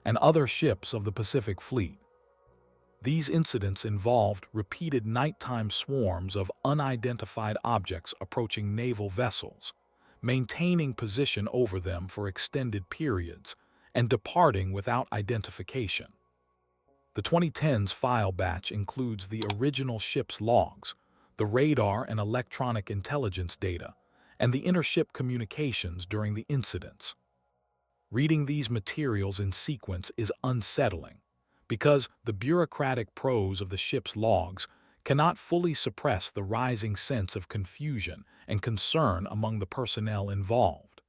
and other ships of the Pacific Fleet. These incidents involved repeated nighttime swarms of unidentified objects approaching naval vessels, maintaining position over them for extended periods, and departing without identification. The 2010s file batch includes the original ship's logs, the radar and electronic intelligence data, and the intership communications during the incidents. Reading these materials in sequence is unsettling, because the bureaucratic prose of the ship's logs cannot fully suppress the rising sense of confusion and concern among the personnel involved.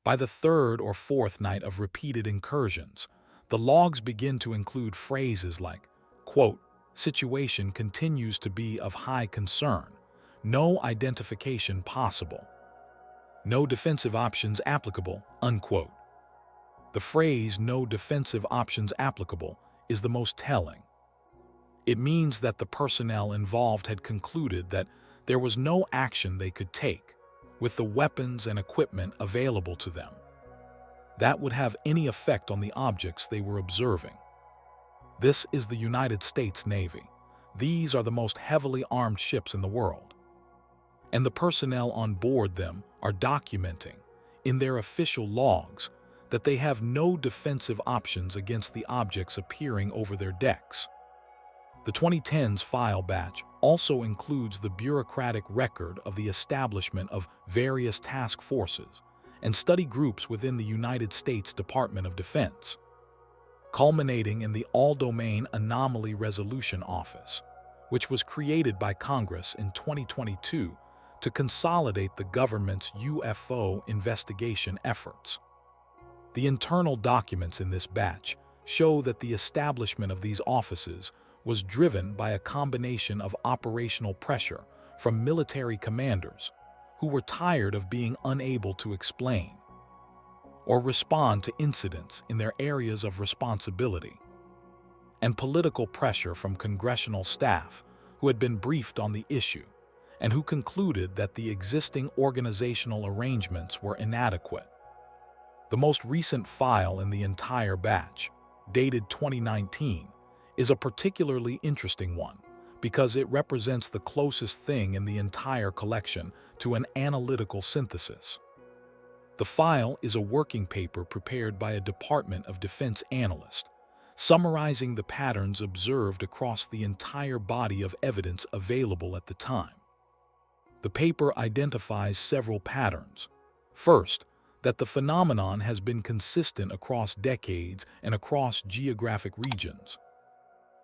By the third or fourth night of repeated incursions, the logs begin to include phrases like, quote, "Situation continues to be of high concern, no identification possible, no defensive options applicable," unquote. The phrase "no defensive options applicable" is the most telling. It means that the personnel involved had concluded that there was no action they could take, with the weapons and equipment available to them, that would have any effect on the objects they were observing. This is the United States Navy. These are the most heavily armed ships in the world. And the personnel on board them are documenting, in their official logs, that they have no defensive options against the objects appearing over their decks. The 2010s file batch also includes the bureaucratic record of the establishment of various task forces and study groups within the United States Department of Defense, culminating in the All-Domain Anomaly Resolution Office, which was created by Congress in 2022 to consolidate the government's UFO investigation efforts. The internal documents in this batch show that the establishment of these offices was driven by a combination of operational pressure from military commanders who were tired of being unable to explain or respond to incidents in their areas of responsibility, and political pressure from congressional staff who had been briefed on the issue and who concluded that the existing organizational arrangements were inadequate. The most recent file in the entire batch, dated 2019, is a particularly interesting one because it represents the closest thing in the entire collection to an analytical synthesis. The file is a working paper prepared by a Department of Defense analyst, summarizing the patterns observed across the entire body of evidence available at the time. The paper identifies several patterns. First, that the phenomenon has been consistent across decades and across geographic regions.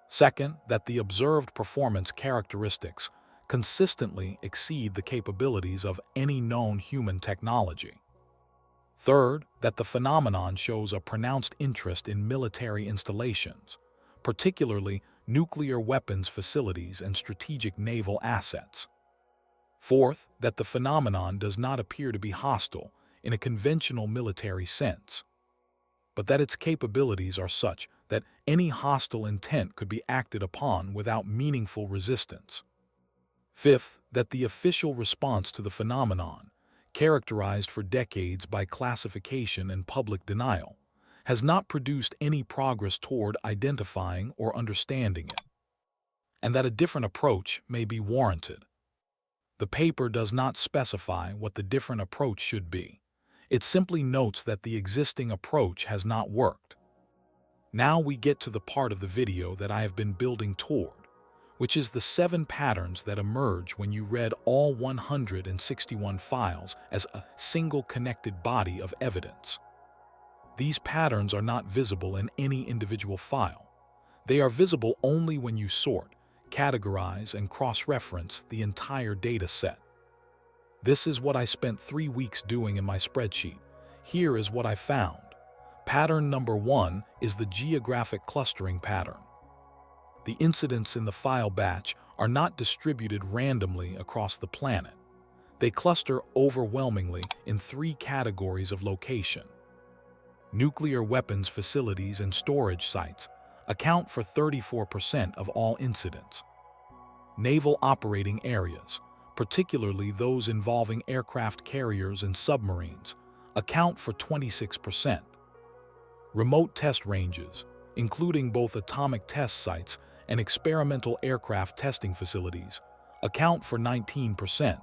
Second, that the observed performance characteristics consistently exceed the capabilities of any known human technology. Third, that the phenomenon shows a pronounced interest in military installations, particularly nuclear weapons facilities and strategic naval assets. Fourth, that the phenomenon does not appear to be hostile in a conventional military sense, but that its capabilities are such that any hostile intent could be acted upon without meaningful resistance. Fifth, that the official response to the phenomenon, characterized for decades by classification and public denial, has not produced any progress toward identifying or understanding it, and that a different approach may be warranted. The paper does not specify what the different approach should be. It simply notes that the existing approach has not worked. Now we get to the part of the video that I have been building toward, which is the 7 patterns that emerge when you read all 161 files as a single connected body of evidence. These patterns are not visible in any individual file. They are visible only when you sort, categorize, and cross-reference the entire data set. This is what I spent 3 weeks doing in my spreadsheet. Here is what I found. Pattern number 1 is the geographic clustering pattern. The incidents in the file batch are not distributed randomly across the planet. They cluster overwhelmingly in 3 categories of location. Nuclear weapons facilities and storage sites account for 34% of all incidents. Naval operating areas, particularly those involving aircraft carriers and submarines, account for 26%. Remote test ranges, including both atomic test sites and experimental aircraft testing facilities, account for 19%.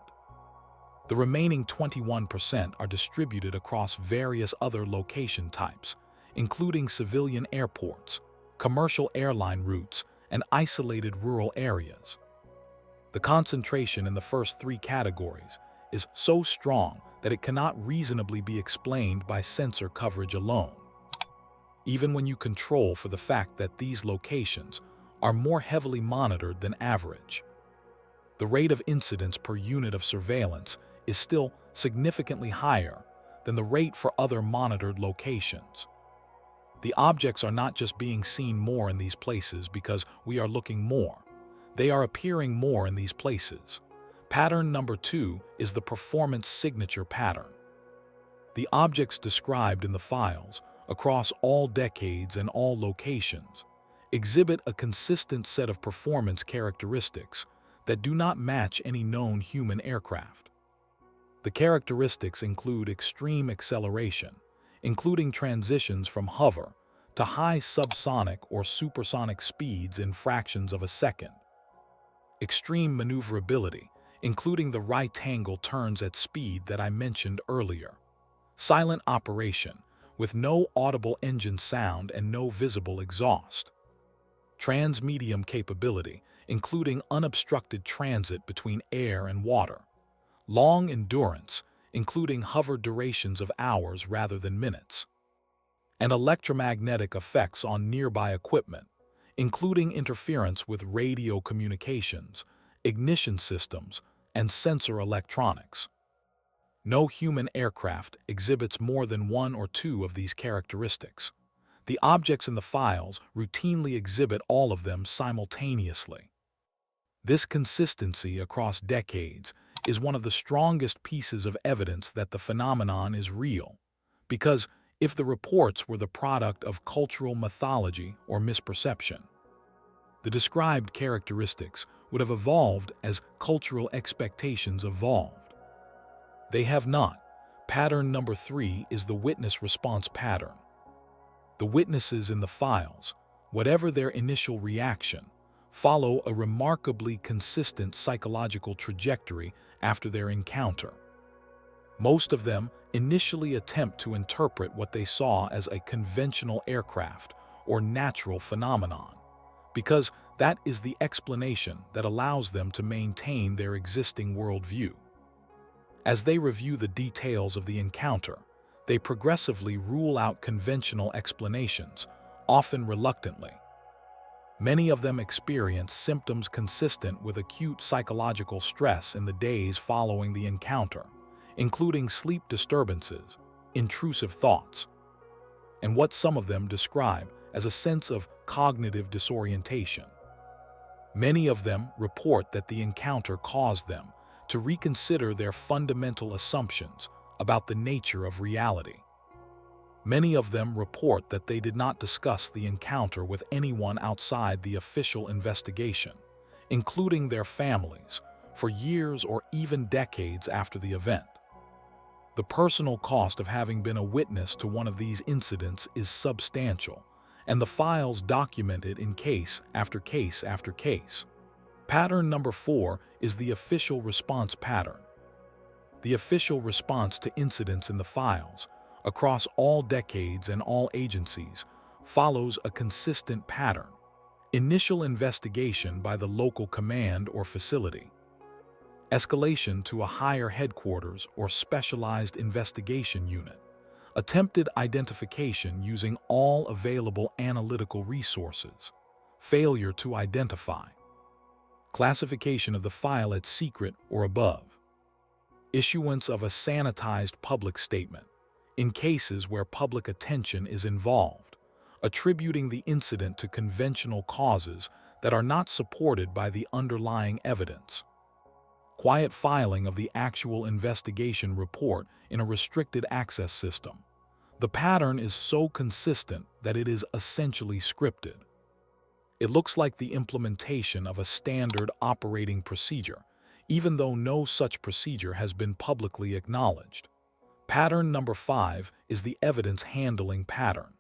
The remaining 21% are distributed across various other location types, including civilian airports, commercial airline routes, and isolated rural areas. The concentration in the first 3 categories is so strong that it cannot reasonably be explained by sensor coverage alone. Even when you control for the fact that these locations are more heavily monitored than average, the rate of incidents per unit of surveillance is still significantly higher than the rate for other monitored locations. The objects are not just being seen more in these places because we are looking more. They are appearing more in these places. Pattern number 2 is the performance signature pattern. The objects described in the files, across all decades and all locations, exhibit a consistent set of performance characteristics that do not match any known human aircraft. The characteristics include extreme acceleration, including transitions from hover to high subsonic or supersonic speeds in fractions of a second. Extreme maneuverability, including the right-angle turns at speed that I mentioned earlier. Silent operation, with no audible engine sound and no visible exhaust. Transmedium capability, including unobstructed transit between air and water. Long endurance, including hover durations of hours rather than minutes. And electromagnetic effects on nearby equipment, including interference with radio communications, ignition systems, and sensor electronics. No human aircraft exhibits more than 1 or 2 of these characteristics. The objects in the files routinely exhibit all of them simultaneously. This consistency across decades is one of the strongest pieces of evidence that the phenomenon is real, because if the reports were the product of cultural mythology or misperception, the described characteristics would have evolved as cultural expectations evolved. They have not. Pattern number 3 is the witness response pattern. The witnesses in the files, whatever their initial reaction, follow a remarkably consistent psychological trajectory after their encounter. Most of them initially attempt to interpret what they saw as a conventional aircraft or natural phenomenon, because that is the explanation that allows them to maintain their existing worldview. As they review the details of the encounter, they progressively rule out conventional explanations, often reluctantly. Many of them experience symptoms consistent with acute psychological stress in the days following the encounter, including sleep disturbances, intrusive thoughts, and what some of them describe as a sense of cognitive disorientation. Many of them report that the encounter caused them to reconsider their fundamental assumptions about the nature of reality. Many of them report that they did not discuss the encounter with anyone outside the official investigation, including their families, for years or even decades after the event. The personal cost of having been a witness to one of these incidents is substantial, and the files document it in case after case after case. Pattern number 4 is the official response pattern. The official response to incidents in the files, across all decades and all agencies, follows a consistent pattern. Initial investigation by the local command or facility. Escalation to a higher headquarters or specialized investigation unit. Attempted identification using all available analytical resources. Failure to identify. Classification of the file as secret or above. Issuance of a sanitized public statement, in cases where public attention is involved, attributing the incident to conventional causes that are not supported by the underlying evidence. Quiet filing of the actual investigation report in a restricted access system. The pattern is so consistent that it is essentially scripted. It looks like the implementation of a standard operating procedure, even though no such procedure has been publicly acknowledged. Pattern number 5 is the evidence handling pattern.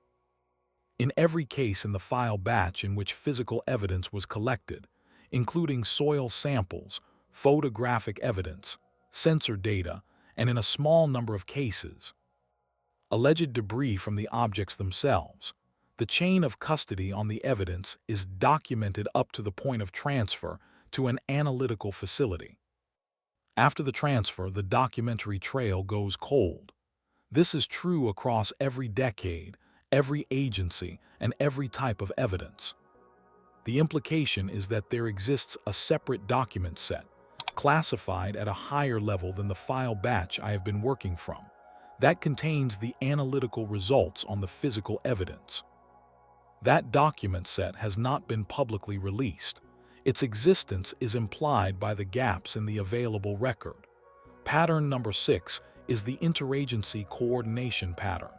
In every case in the file batch in which physical evidence was collected, including soil samples, photographic evidence, sensor data, and in a small number of cases, alleged debris from the objects themselves, the chain of custody on the evidence is documented up to the point of transfer to an analytical facility. After the transfer, the documentary trail goes cold. This is true across every decade, every agency, and every type of evidence. The implication is that there exists a separate document set, classified at a higher level than the file batch I have been working from, that contains the analytical results on the physical evidence. That document set has not been publicly released. Its existence is implied by the gaps in the available record. Pattern number 6 is the interagency coordination pattern.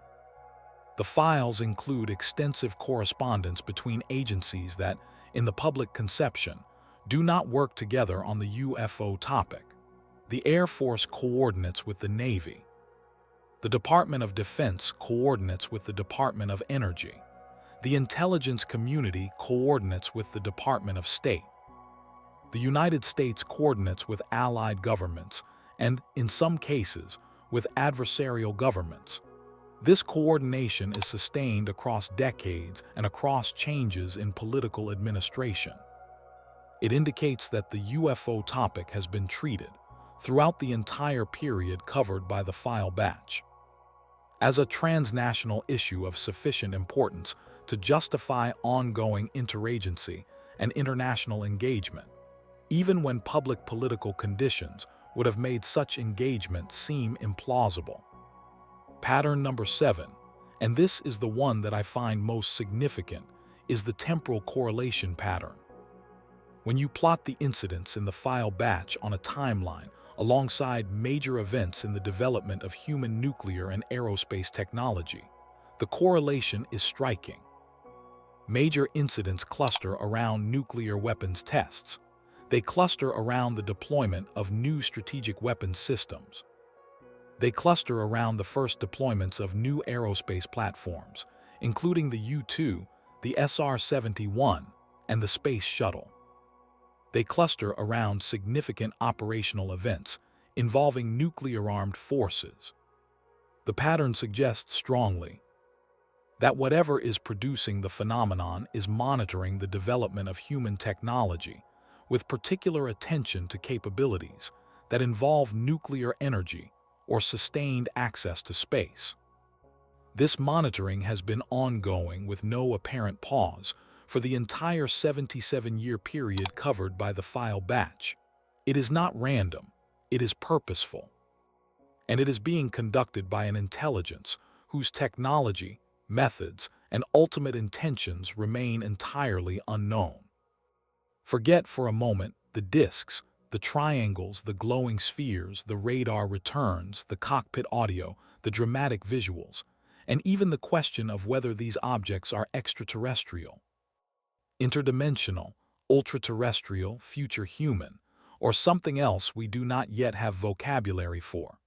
The files include extensive correspondence between agencies that, in the public conception, do not work together on the UFO topic. The Air Force coordinates with the Navy. The Department of Defense coordinates with the Department of Energy. The intelligence community coordinates with the Department of State. The United States coordinates with allied governments and, in some cases, with adversarial governments. This coordination is sustained across decades and across changes in political administration. It indicates that the UFO topic has been treated throughout the entire period covered by the file batch as a transnational issue of sufficient importance to justify ongoing interagency and international engagement, even when public political conditions would have made such engagement seem implausible. Pattern number 7, and this is the one that I find most significant, is the temporal correlation pattern. When you plot the incidents in the file batch on a timeline alongside major events in the development of human nuclear and aerospace technology, the correlation is striking. Major incidents cluster around nuclear weapons tests. They cluster around the deployment of new strategic weapons systems. They cluster around the first deployments of new aerospace platforms, including the U-2, the SR-71, and the Space Shuttle. They cluster around significant operational events involving nuclear-armed forces. The pattern suggests strongly that whatever is producing the phenomenon is monitoring the development of human technology with particular attention to capabilities that involve nuclear energy or sustained access to space. This monitoring has been ongoing with no apparent pause for the entire 77-year period covered by the file batch. It is not random, it is purposeful. And it is being conducted by an intelligence whose technology, methods, and ultimate intentions remain entirely unknown. Forget for a moment the disks, the triangles, the glowing spheres, the radar returns, the cockpit audio, the dramatic visuals, and even the question of whether these objects are extraterrestrial, interdimensional, ultra-terrestrial, future human, or something else we do not yet have vocabulary for.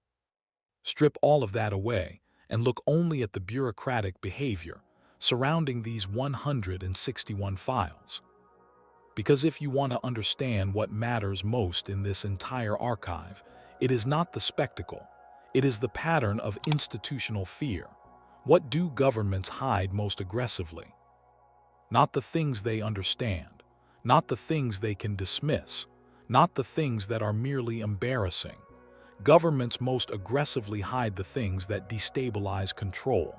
Strip all of that away and look only at the bureaucratic behavior surrounding these 161 files. Because if you want to understand what matters most in this entire archive, it is not the spectacle, it is the pattern of institutional fear. What do governments hide most aggressively? Not the things they understand, not the things they can dismiss, not the things that are merely embarrassing. Governments most aggressively hide the things that destabilize control.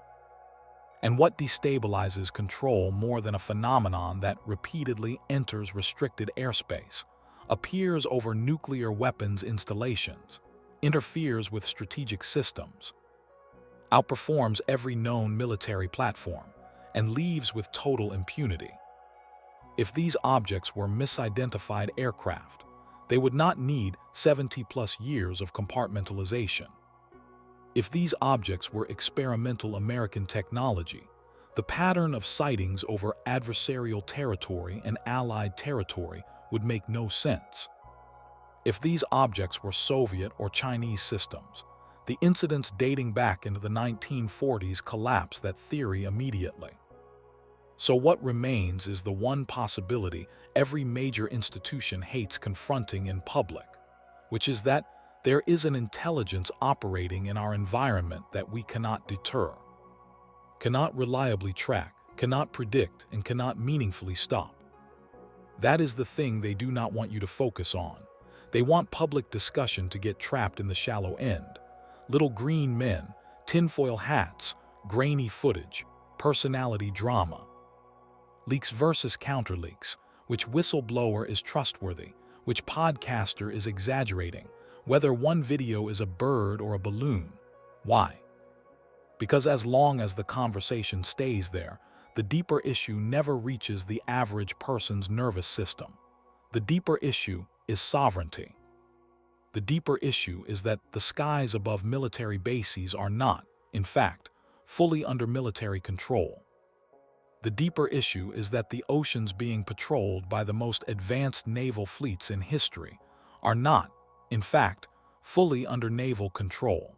And what destabilizes control more than a phenomenon that repeatedly enters restricted airspace, appears over nuclear weapons installations, interferes with strategic systems, outperforms every known military platform, and leaves with total impunity? If these objects were misidentified aircraft, they would not need 70+ years of compartmentalization. If these objects were experimental American technology, the pattern of sightings over adversarial territory and allied territory would make no sense. If these objects were Soviet or Chinese systems, the incidents dating back into the 1940s collapse that theory immediately. So what remains is the one possibility every major institution hates confronting in public, which is that there is an intelligence operating in our environment that we cannot deter, cannot reliably track, cannot predict, and cannot meaningfully stop. That is the thing they do not want you to focus on. They want public discussion to get trapped in the shallow end. Little green men, tinfoil hats, grainy footage, personality drama. Leaks versus counterleaks. Which whistleblower is trustworthy? Which podcaster is exaggerating? Whether one video is a bird or a balloon. Why? Because as long as the conversation stays there, the deeper issue never reaches the average person's nervous system. The deeper issue is sovereignty. The deeper issue is that the skies above military bases are not, in fact, fully under military control. The deeper issue is that the oceans being patrolled by the most advanced naval fleets in history are not, in fact, fully under naval control.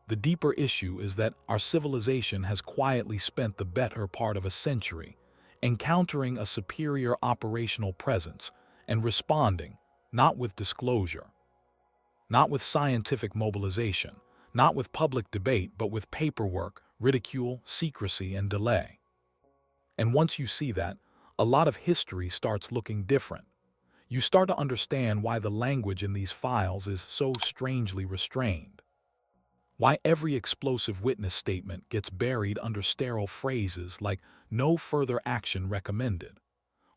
The deeper issue is that our civilization has quietly spent the better part of a century encountering a superior operational presence and responding, not with disclosure, not with scientific mobilization, not with public debate, but with paperwork, ridicule, secrecy, and delay. And once you see that, a lot of history starts looking different. You start to understand why the language in these files is so strangely restrained. Why every explosive witness statement gets buried under sterile phrases like "no further action recommended."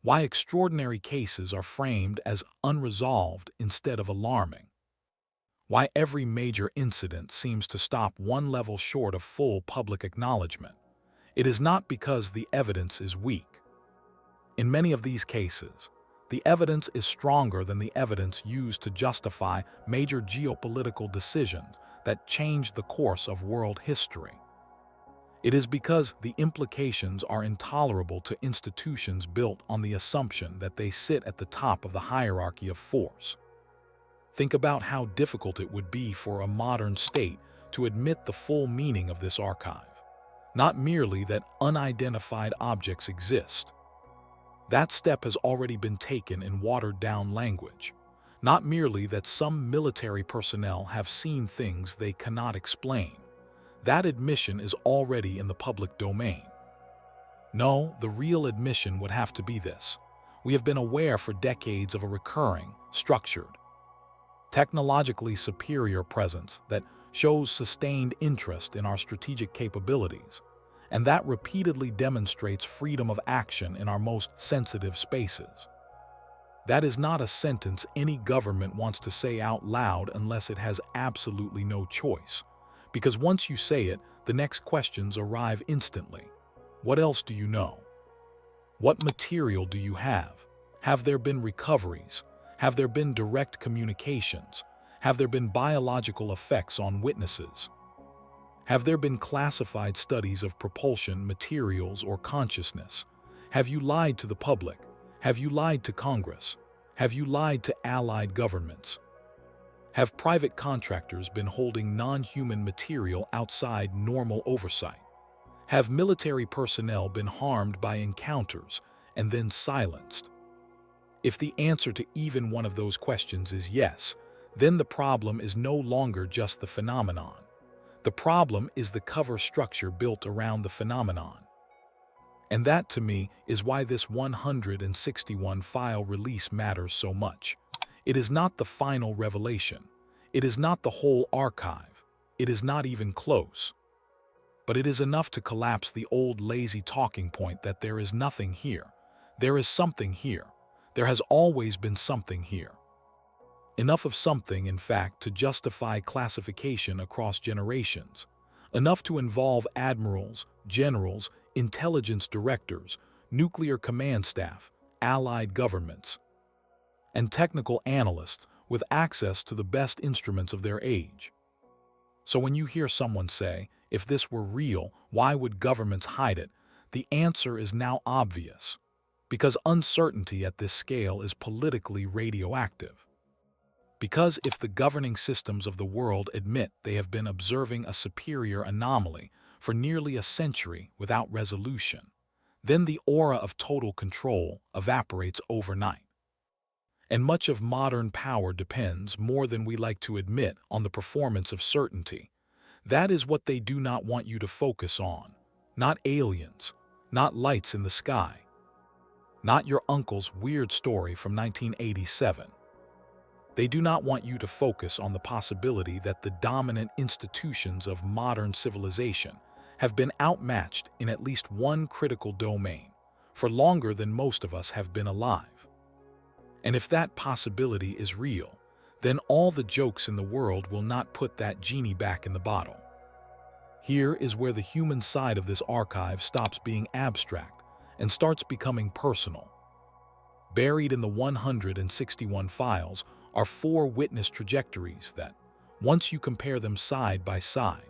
Why extraordinary cases are framed as unresolved instead of alarming. Why every major incident seems to stop one level short of full public acknowledgement. It is not because the evidence is weak. In many of these cases, the evidence is stronger than the evidence used to justify major geopolitical decisions that changed the course of world history. It is because the implications are intolerable to institutions built on the assumption that they sit at the top of the hierarchy of force. Think about how difficult it would be for a modern state to admit the full meaning of this archive. Not merely that unidentified objects exist. That step has already been taken in watered-down language. Not merely that some military personnel have seen things they cannot explain. That admission is already in the public domain. No, the real admission would have to be this: we have been aware for decades of a recurring, structured, technologically superior presence that shows sustained interest in our strategic capabilities, and that repeatedly demonstrates freedom of action in our most sensitive spaces. That is not a sentence any government wants to say out loud unless it has absolutely no choice, because once you say it, the next questions arrive instantly. What else do you know? What material do you have? Have there been recoveries? Have there been direct communications? Have there been biological effects on witnesses? Have there been classified studies of propulsion, materials, or consciousness? Have you lied to the public? Have you lied to Congress? Have you lied to allied governments? Have private contractors been holding non-human material outside normal oversight? Have military personnel been harmed by encounters and then silenced? If the answer to even one of those questions is yes, then the problem is no longer just the phenomenon. The problem is the cover structure built around the phenomenon. And that, to me, is why this 161 file release matters so much. It is not the final revelation. It is not the whole archive. It is not even close. But it is enough to collapse the old lazy talking point that there is nothing here. There is something here. There has always been something here. Enough of something, in fact, to justify classification across generations. Enough to involve admirals, generals, intelligence directors, nuclear command staff, allied governments, and technical analysts with access to the best instruments of their age. So when you hear someone say, if this were real, why would governments hide it? The answer is now obvious. Because uncertainty at this scale is politically radioactive. Because if the governing systems of the world admit they have been observing a superior anomaly for nearly a century without resolution, then the aura of total control evaporates overnight. And much of modern power depends, more than we like to admit, on the performance of certainty. That is what they do not want you to focus on. Not aliens, not lights in the sky, not your uncle's weird story from 1987. They do not want you to focus on the possibility that the dominant institutions of modern civilization have been outmatched in at least one critical domain for longer than most of us have been alive. And if that possibility is real, then all the jokes in the world will not put that genie back in the bottle. Here is where the human side of this archive stops being abstract and starts becoming personal. Buried in the 161 files are 4 witness trajectories that, once you compare them side by side,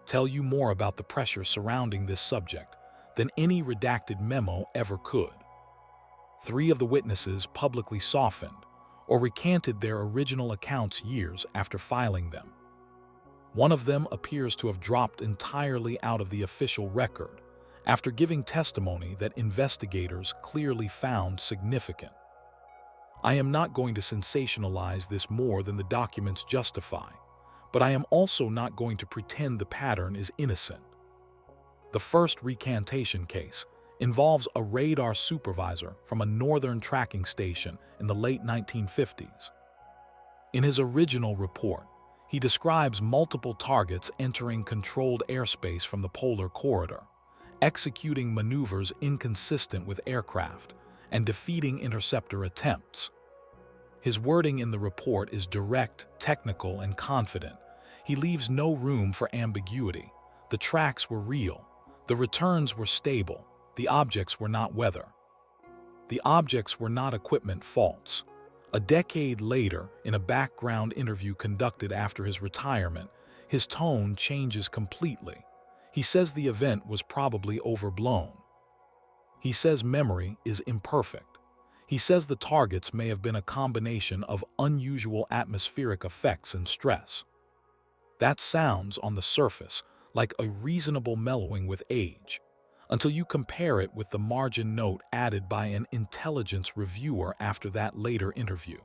tell you more about the pressure surrounding this subject than any redacted memo ever could. 3 of the witnesses publicly softened or recanted their original accounts years after filing them. One of them appears to have dropped entirely out of the official record after giving testimony that investigators clearly found significant. I am not going to sensationalize this more than the documents justify, but I am also not going to pretend the pattern is innocent. The first recantation case involves a radar supervisor from a northern tracking station in the late 1950s. In his original report, he describes multiple targets entering controlled airspace from the polar corridor, executing maneuvers inconsistent with aircraft, and defeating interceptor attempts. His wording in the report is direct, technical, and confident. He leaves no room for ambiguity. The tracks were real. The returns were stable. The objects were not weather. The objects were not equipment faults. A decade later, in a background interview conducted after his retirement, his tone changes completely. He says the event was probably overblown. He says memory is imperfect. He says the targets may have been a combination of unusual atmospheric effects and stress. That sounds, on the surface, like a reasonable mellowing with age, until you compare it with the margin note added by an intelligence reviewer after that later interview.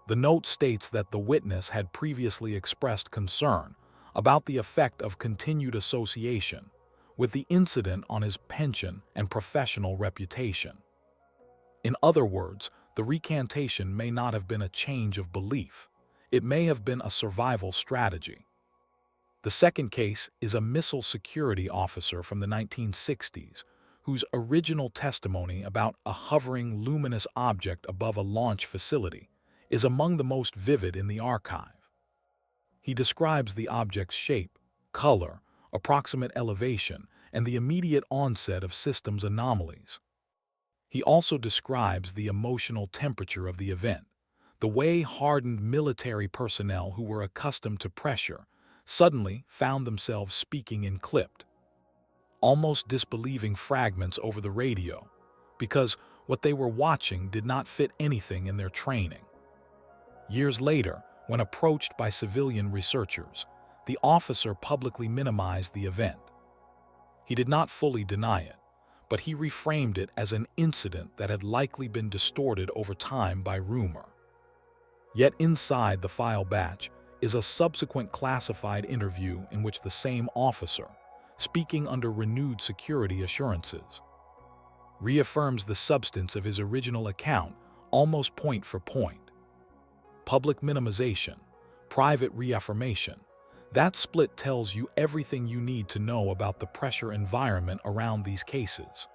The note states that the witness had previously expressed concern about the effect of continued association with the incident on his pension and professional reputation. In other words, the recantation may not have been a change of belief. It may have been a survival strategy. The second case is a missile security officer from the 1960s, whose original testimony about a hovering luminous object above a launch facility is among the most vivid in the archive. He describes the object's shape, color, approximate elevation, and the immediate onset of systems anomalies. He also describes the emotional temperature of the event, the way hardened military personnel who were accustomed to pressure suddenly found themselves speaking in clipped, almost disbelieving fragments over the radio, because what they were watching did not fit anything in their training. Years later, when approached by civilian researchers, the officer publicly minimized the event. He did not fully deny it, but he reframed it as an incident that had likely been distorted over time by rumor. Yet inside the file batch is a subsequent classified interview in which the same officer, speaking under renewed security assurances, reaffirms the substance of his original account almost point for point. Public minimization, private reaffirmation. That split tells you everything you need to know about the pressure environment around these cases.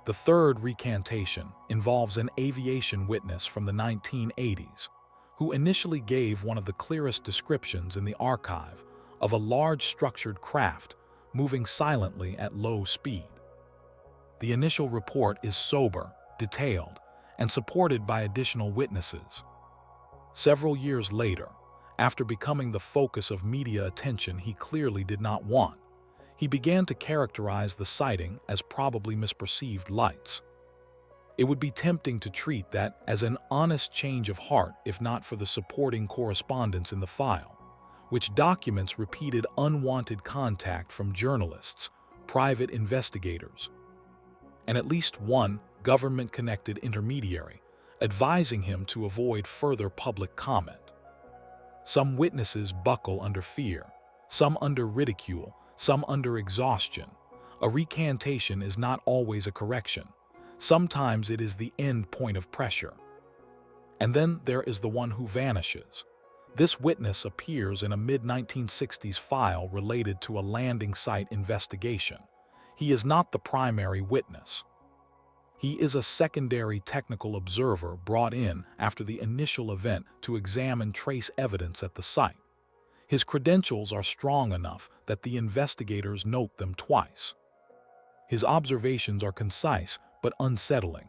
The third recantation involves an aviation witness from the 1980s, who initially gave one of the clearest descriptions in the archive of a large structured craft moving silently at low speed. The initial report is sober, detailed, and supported by additional witnesses. Several years later, after becoming the focus of media attention he clearly did not want, he began to characterize the sighting as probably misperceived lights. It would be tempting to treat that as an honest change of heart if not for the supporting correspondence in the file, which documents repeated unwanted contact from journalists, private investigators, and at least one government-connected intermediary, advising him to avoid further public comment. Some witnesses buckle under fear, some under ridicule, some under exhaustion. A recantation is not always a correction. Sometimes it is the end point of pressure. And then there is the one who vanishes. This witness appears in a mid-1960s file related to a landing site investigation. He is not the primary witness. He is a secondary technical observer brought in after the initial event to examine trace evidence at the site. His credentials are strong enough that the investigators note them twice. His observations are concise but unsettling.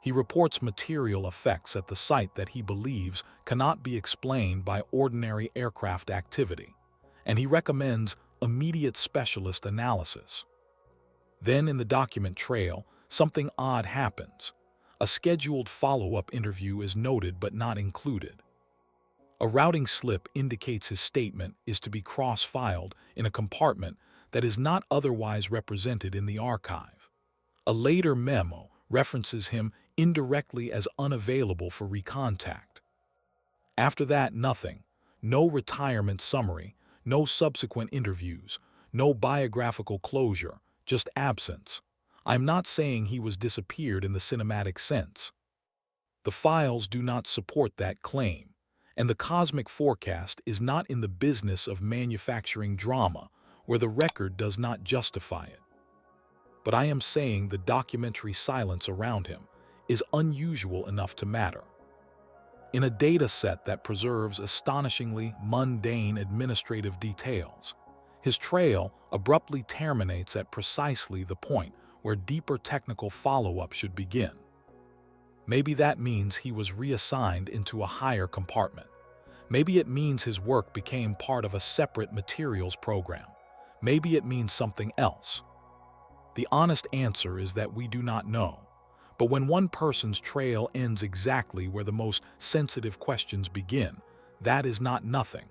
He reports material effects at the site that he believes cannot be explained by ordinary aircraft activity, and he recommends immediate specialist analysis. Then in the document trail, something odd happens. A scheduled follow-up interview is noted but not included. A routing slip indicates his statement is to be cross-filed in a compartment that is not otherwise represented in the archive. A later memo references him indirectly as unavailable for recontact. After that, nothing. No retirement summary, no subsequent interviews, no biographical closure, just absence. I'm not saying he was disappeared in the cinematic sense. The files do not support that claim, and the cosmic forecast is not in the business of manufacturing drama where the record does not justify it. But I am saying the documentary silence around him is unusual enough to matter. In a data set that preserves astonishingly mundane administrative details, his trail abruptly terminates at precisely the point where deeper technical follow-up should begin. Maybe that means he was reassigned into a higher compartment. Maybe it means his work became part of a separate materials program. Maybe it means something else. The honest answer is that we do not know. But when one person's trail ends exactly where the most sensitive questions begin, that is not nothing.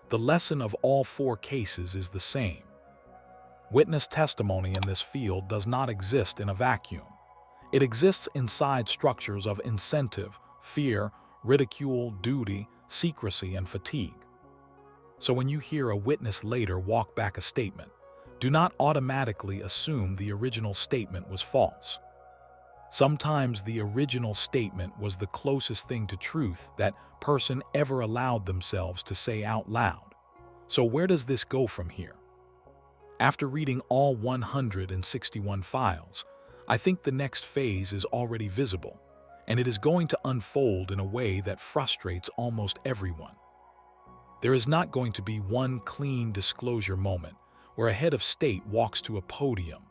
The lesson of all four cases is the same. Witness testimony in this field does not exist in a vacuum. It exists inside structures of incentive, fear, ridicule, duty, secrecy, and fatigue. So when you hear a witness later walk back a statement, do not automatically assume the original statement was false. Sometimes the original statement was the closest thing to truth that person ever allowed themselves to say out loud. So where does this go from here? After reading all 161 files, I think the next phase is already visible, and it is going to unfold in a way that frustrates almost everyone. There is not going to be one clean disclosure moment where a head of state walks to a podium,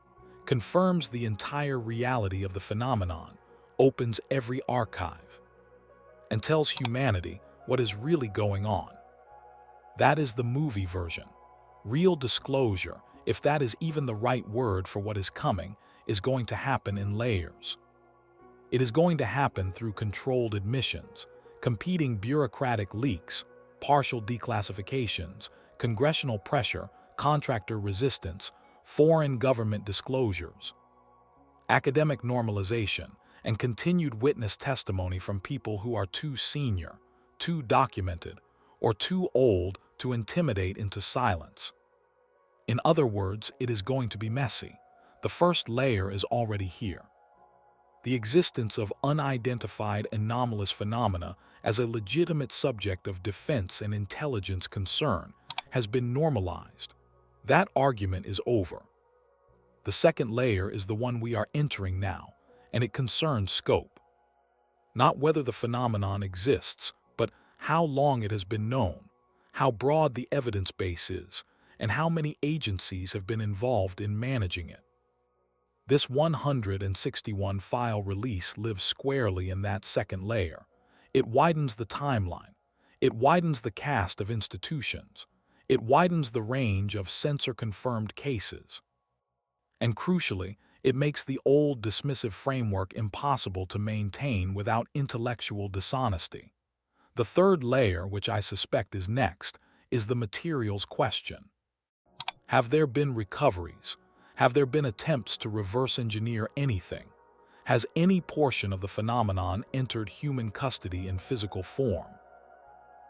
confirms the entire reality of the phenomenon, opens every archive, and tells humanity what is really going on. That is the movie version. Real disclosure, if that is even the right word for what is coming, is going to happen in layers. It is going to happen through controlled admissions, competing bureaucratic leaks, partial declassifications, congressional pressure, contractor resistance, foreign government disclosures, academic normalization, and continued witness testimony from people who are too senior, too documented, or too old to intimidate into silence. In other words, it is going to be messy. The first layer is already here. The existence of unidentified anomalous phenomena as a legitimate subject of defense and intelligence concern has been normalized. That argument is over. The second layer is the one we are entering now, and it concerns scope. Not whether the phenomenon exists, but how long it has been known, how broad the evidence base is, and how many agencies have been involved in managing it. This 161 file release lives squarely in that second layer. It widens the timeline. It widens the cast of institutions. It widens the range of censor-confirmed cases. And crucially, it makes the old dismissive framework impossible to maintain without intellectual dishonesty. The third layer, which I suspect is next, is the materials question. Have there been recoveries? Have there been attempts to reverse engineer anything? Has any portion of the phenomenon entered human custody in physical form?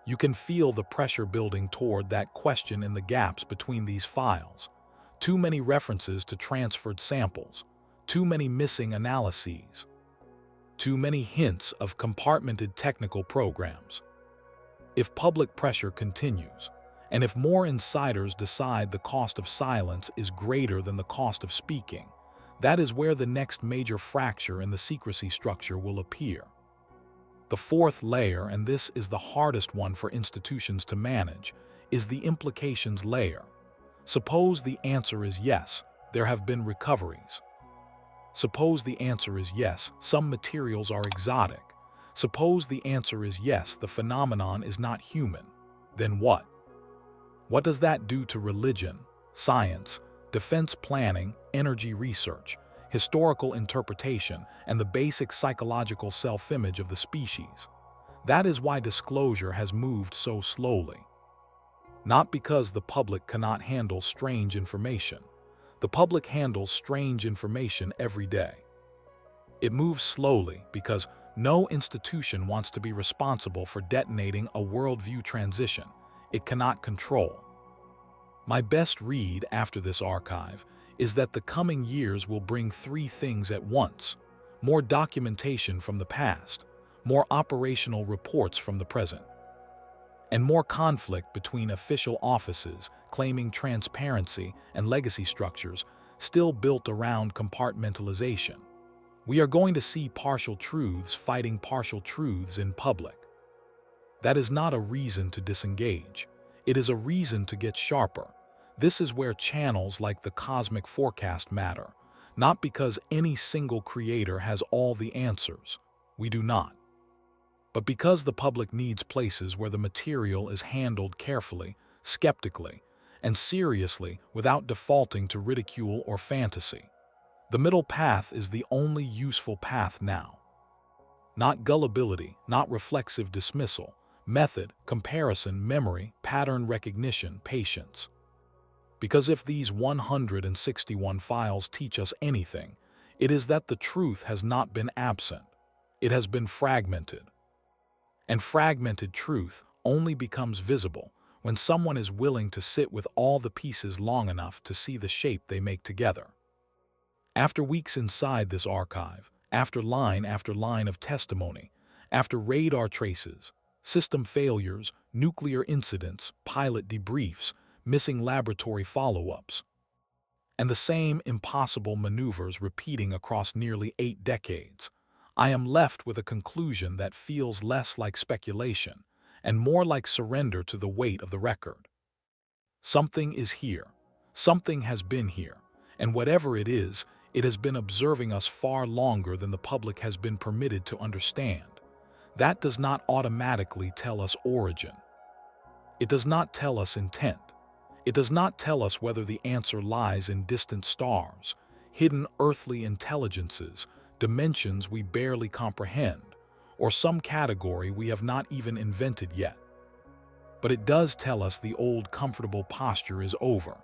You can feel the pressure building toward that question in the gaps between these files. Too many references to transferred samples, too many missing analyses, too many hints of compartmented technical programs. If public pressure continues, and if more insiders decide the cost of silence is greater than the cost of speaking, that is where the next major fracture in the secrecy structure will appear. The fourth layer, and this is the hardest one for institutions to manage, is the implications layer. Suppose the answer is yes, there have been recoveries. Suppose the answer is yes, some materials are exotic. Suppose the answer is yes, the phenomenon is not human. Then what? What does that do to religion, science, defense planning, energy research, historical interpretation, and the basic psychological self-image of the species? That is why disclosure has moved so slowly. Not because the public cannot handle strange information. The public handles strange information every day. It moves slowly because no institution wants to be responsible for detonating a worldview transition it cannot control. My best read after this archive is that the coming years will bring three things at once: more documentation from the past, more operational reports from the present, and more conflict between official offices claiming transparency and legacy structures still built around compartmentalization. We are going to see partial truths fighting partial truths in public. That is not a reason to disengage. It is a reason to get sharper. This is where channels like the cosmic forecast matter, not because any single creator has all the answers. We do not. But because the public needs places where the material is handled carefully, skeptically, and seriously without defaulting to ridicule or fantasy. The middle path is the only useful path now. Not gullibility, not reflexive dismissal, method, comparison, memory, pattern recognition, patience. Because if these 161 files teach us anything, it is that the truth has not been absent. It has been fragmented. And fragmented truth only becomes visible when someone is willing to sit with all the pieces long enough to see the shape they make together. After weeks inside this archive, after line of testimony, after radar traces, system failures, nuclear incidents, pilot debriefs, missing laboratory follow-ups, and the same impossible maneuvers repeating across nearly 8 decades, I am left with a conclusion that feels less like speculation and more like surrender to the weight of the record. Something is here. Something has been here. And whatever it has been observing us far longer than the public has been permitted to understand. That does not automatically tell us origin. It does not tell us intent. It does not tell us whether the answer lies in distant stars, hidden earthly intelligences, dimensions we barely comprehend, or some category we have not even invented yet. But it does tell us the old comfortable posture is over,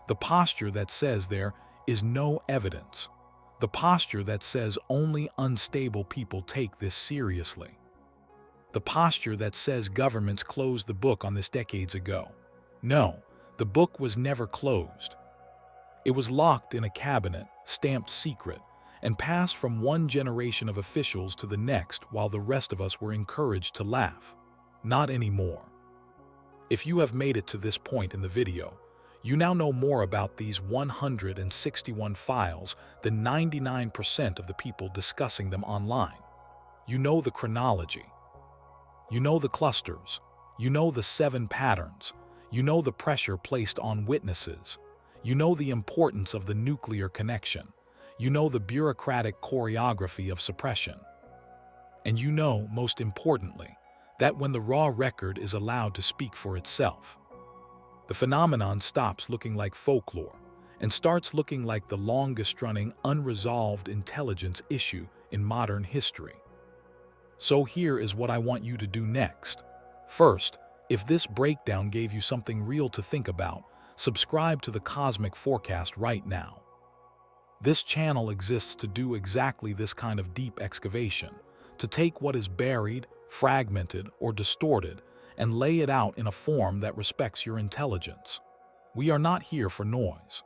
the posture that says there is no evidence, the posture that says only unstable people take this seriously, the posture that says governments closed the book on this decades ago. No, the book was never closed. It was locked in a cabinet, stamped secret, and passed from one generation of officials to the next while the rest of us were encouraged to laugh. Not anymore. If you have made it to this point in the video, you now know more about these 161 files than 99% of the people discussing them online. You know the chronology. You know the clusters. You know the 7 patterns. You know the pressure placed on witnesses. You know the importance of the nuclear connection. You know the bureaucratic choreography of suppression. And you know, most importantly, that when the raw record is allowed to speak for itself, the phenomenon stops looking like folklore and starts looking like the longest-running unresolved intelligence issue in modern history. So here is what I want you to do next. First, if this breakdown gave you something real to think about, subscribe to the Cosmic Forecast right now. This channel exists to do exactly this kind of deep excavation, to take what is buried, fragmented, or distorted, and lay it out in a form that respects your intelligence. We are not here for noise.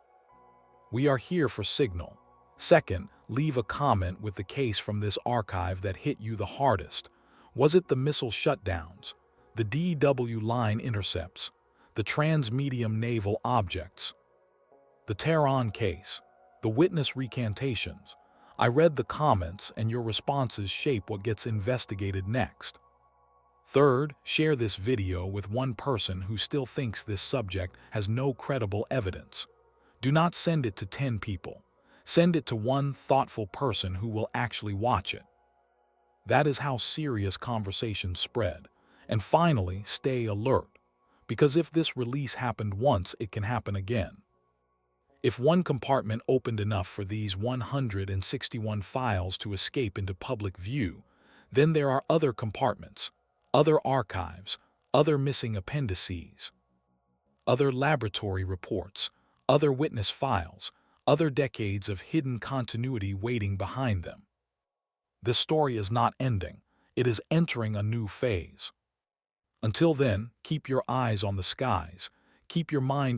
We are here for signal. Second, leave a comment with the case from this archive that hit you the hardest. Was it the missile shutdowns, the DW line intercepts, the transmedium naval objects, the Tehran case, the witness recantations? I read the comments, and your responses shape what gets investigated next. Third, share this video with one person who still thinks this subject has no credible evidence. Do not send it to 10 people. Send it to one thoughtful person who will actually watch it. That is how serious conversations spread. And finally, stay alert, because if this release happened once, it can happen again. If one compartment opened enough for these 161 files to escape into public view, then there are other compartments, other archives, other missing appendices, other laboratory reports, other witness files, other decades of hidden continuity waiting behind them. This story is not ending. It is entering a new phase. Until then, keep your eyes on the skies, keep your mind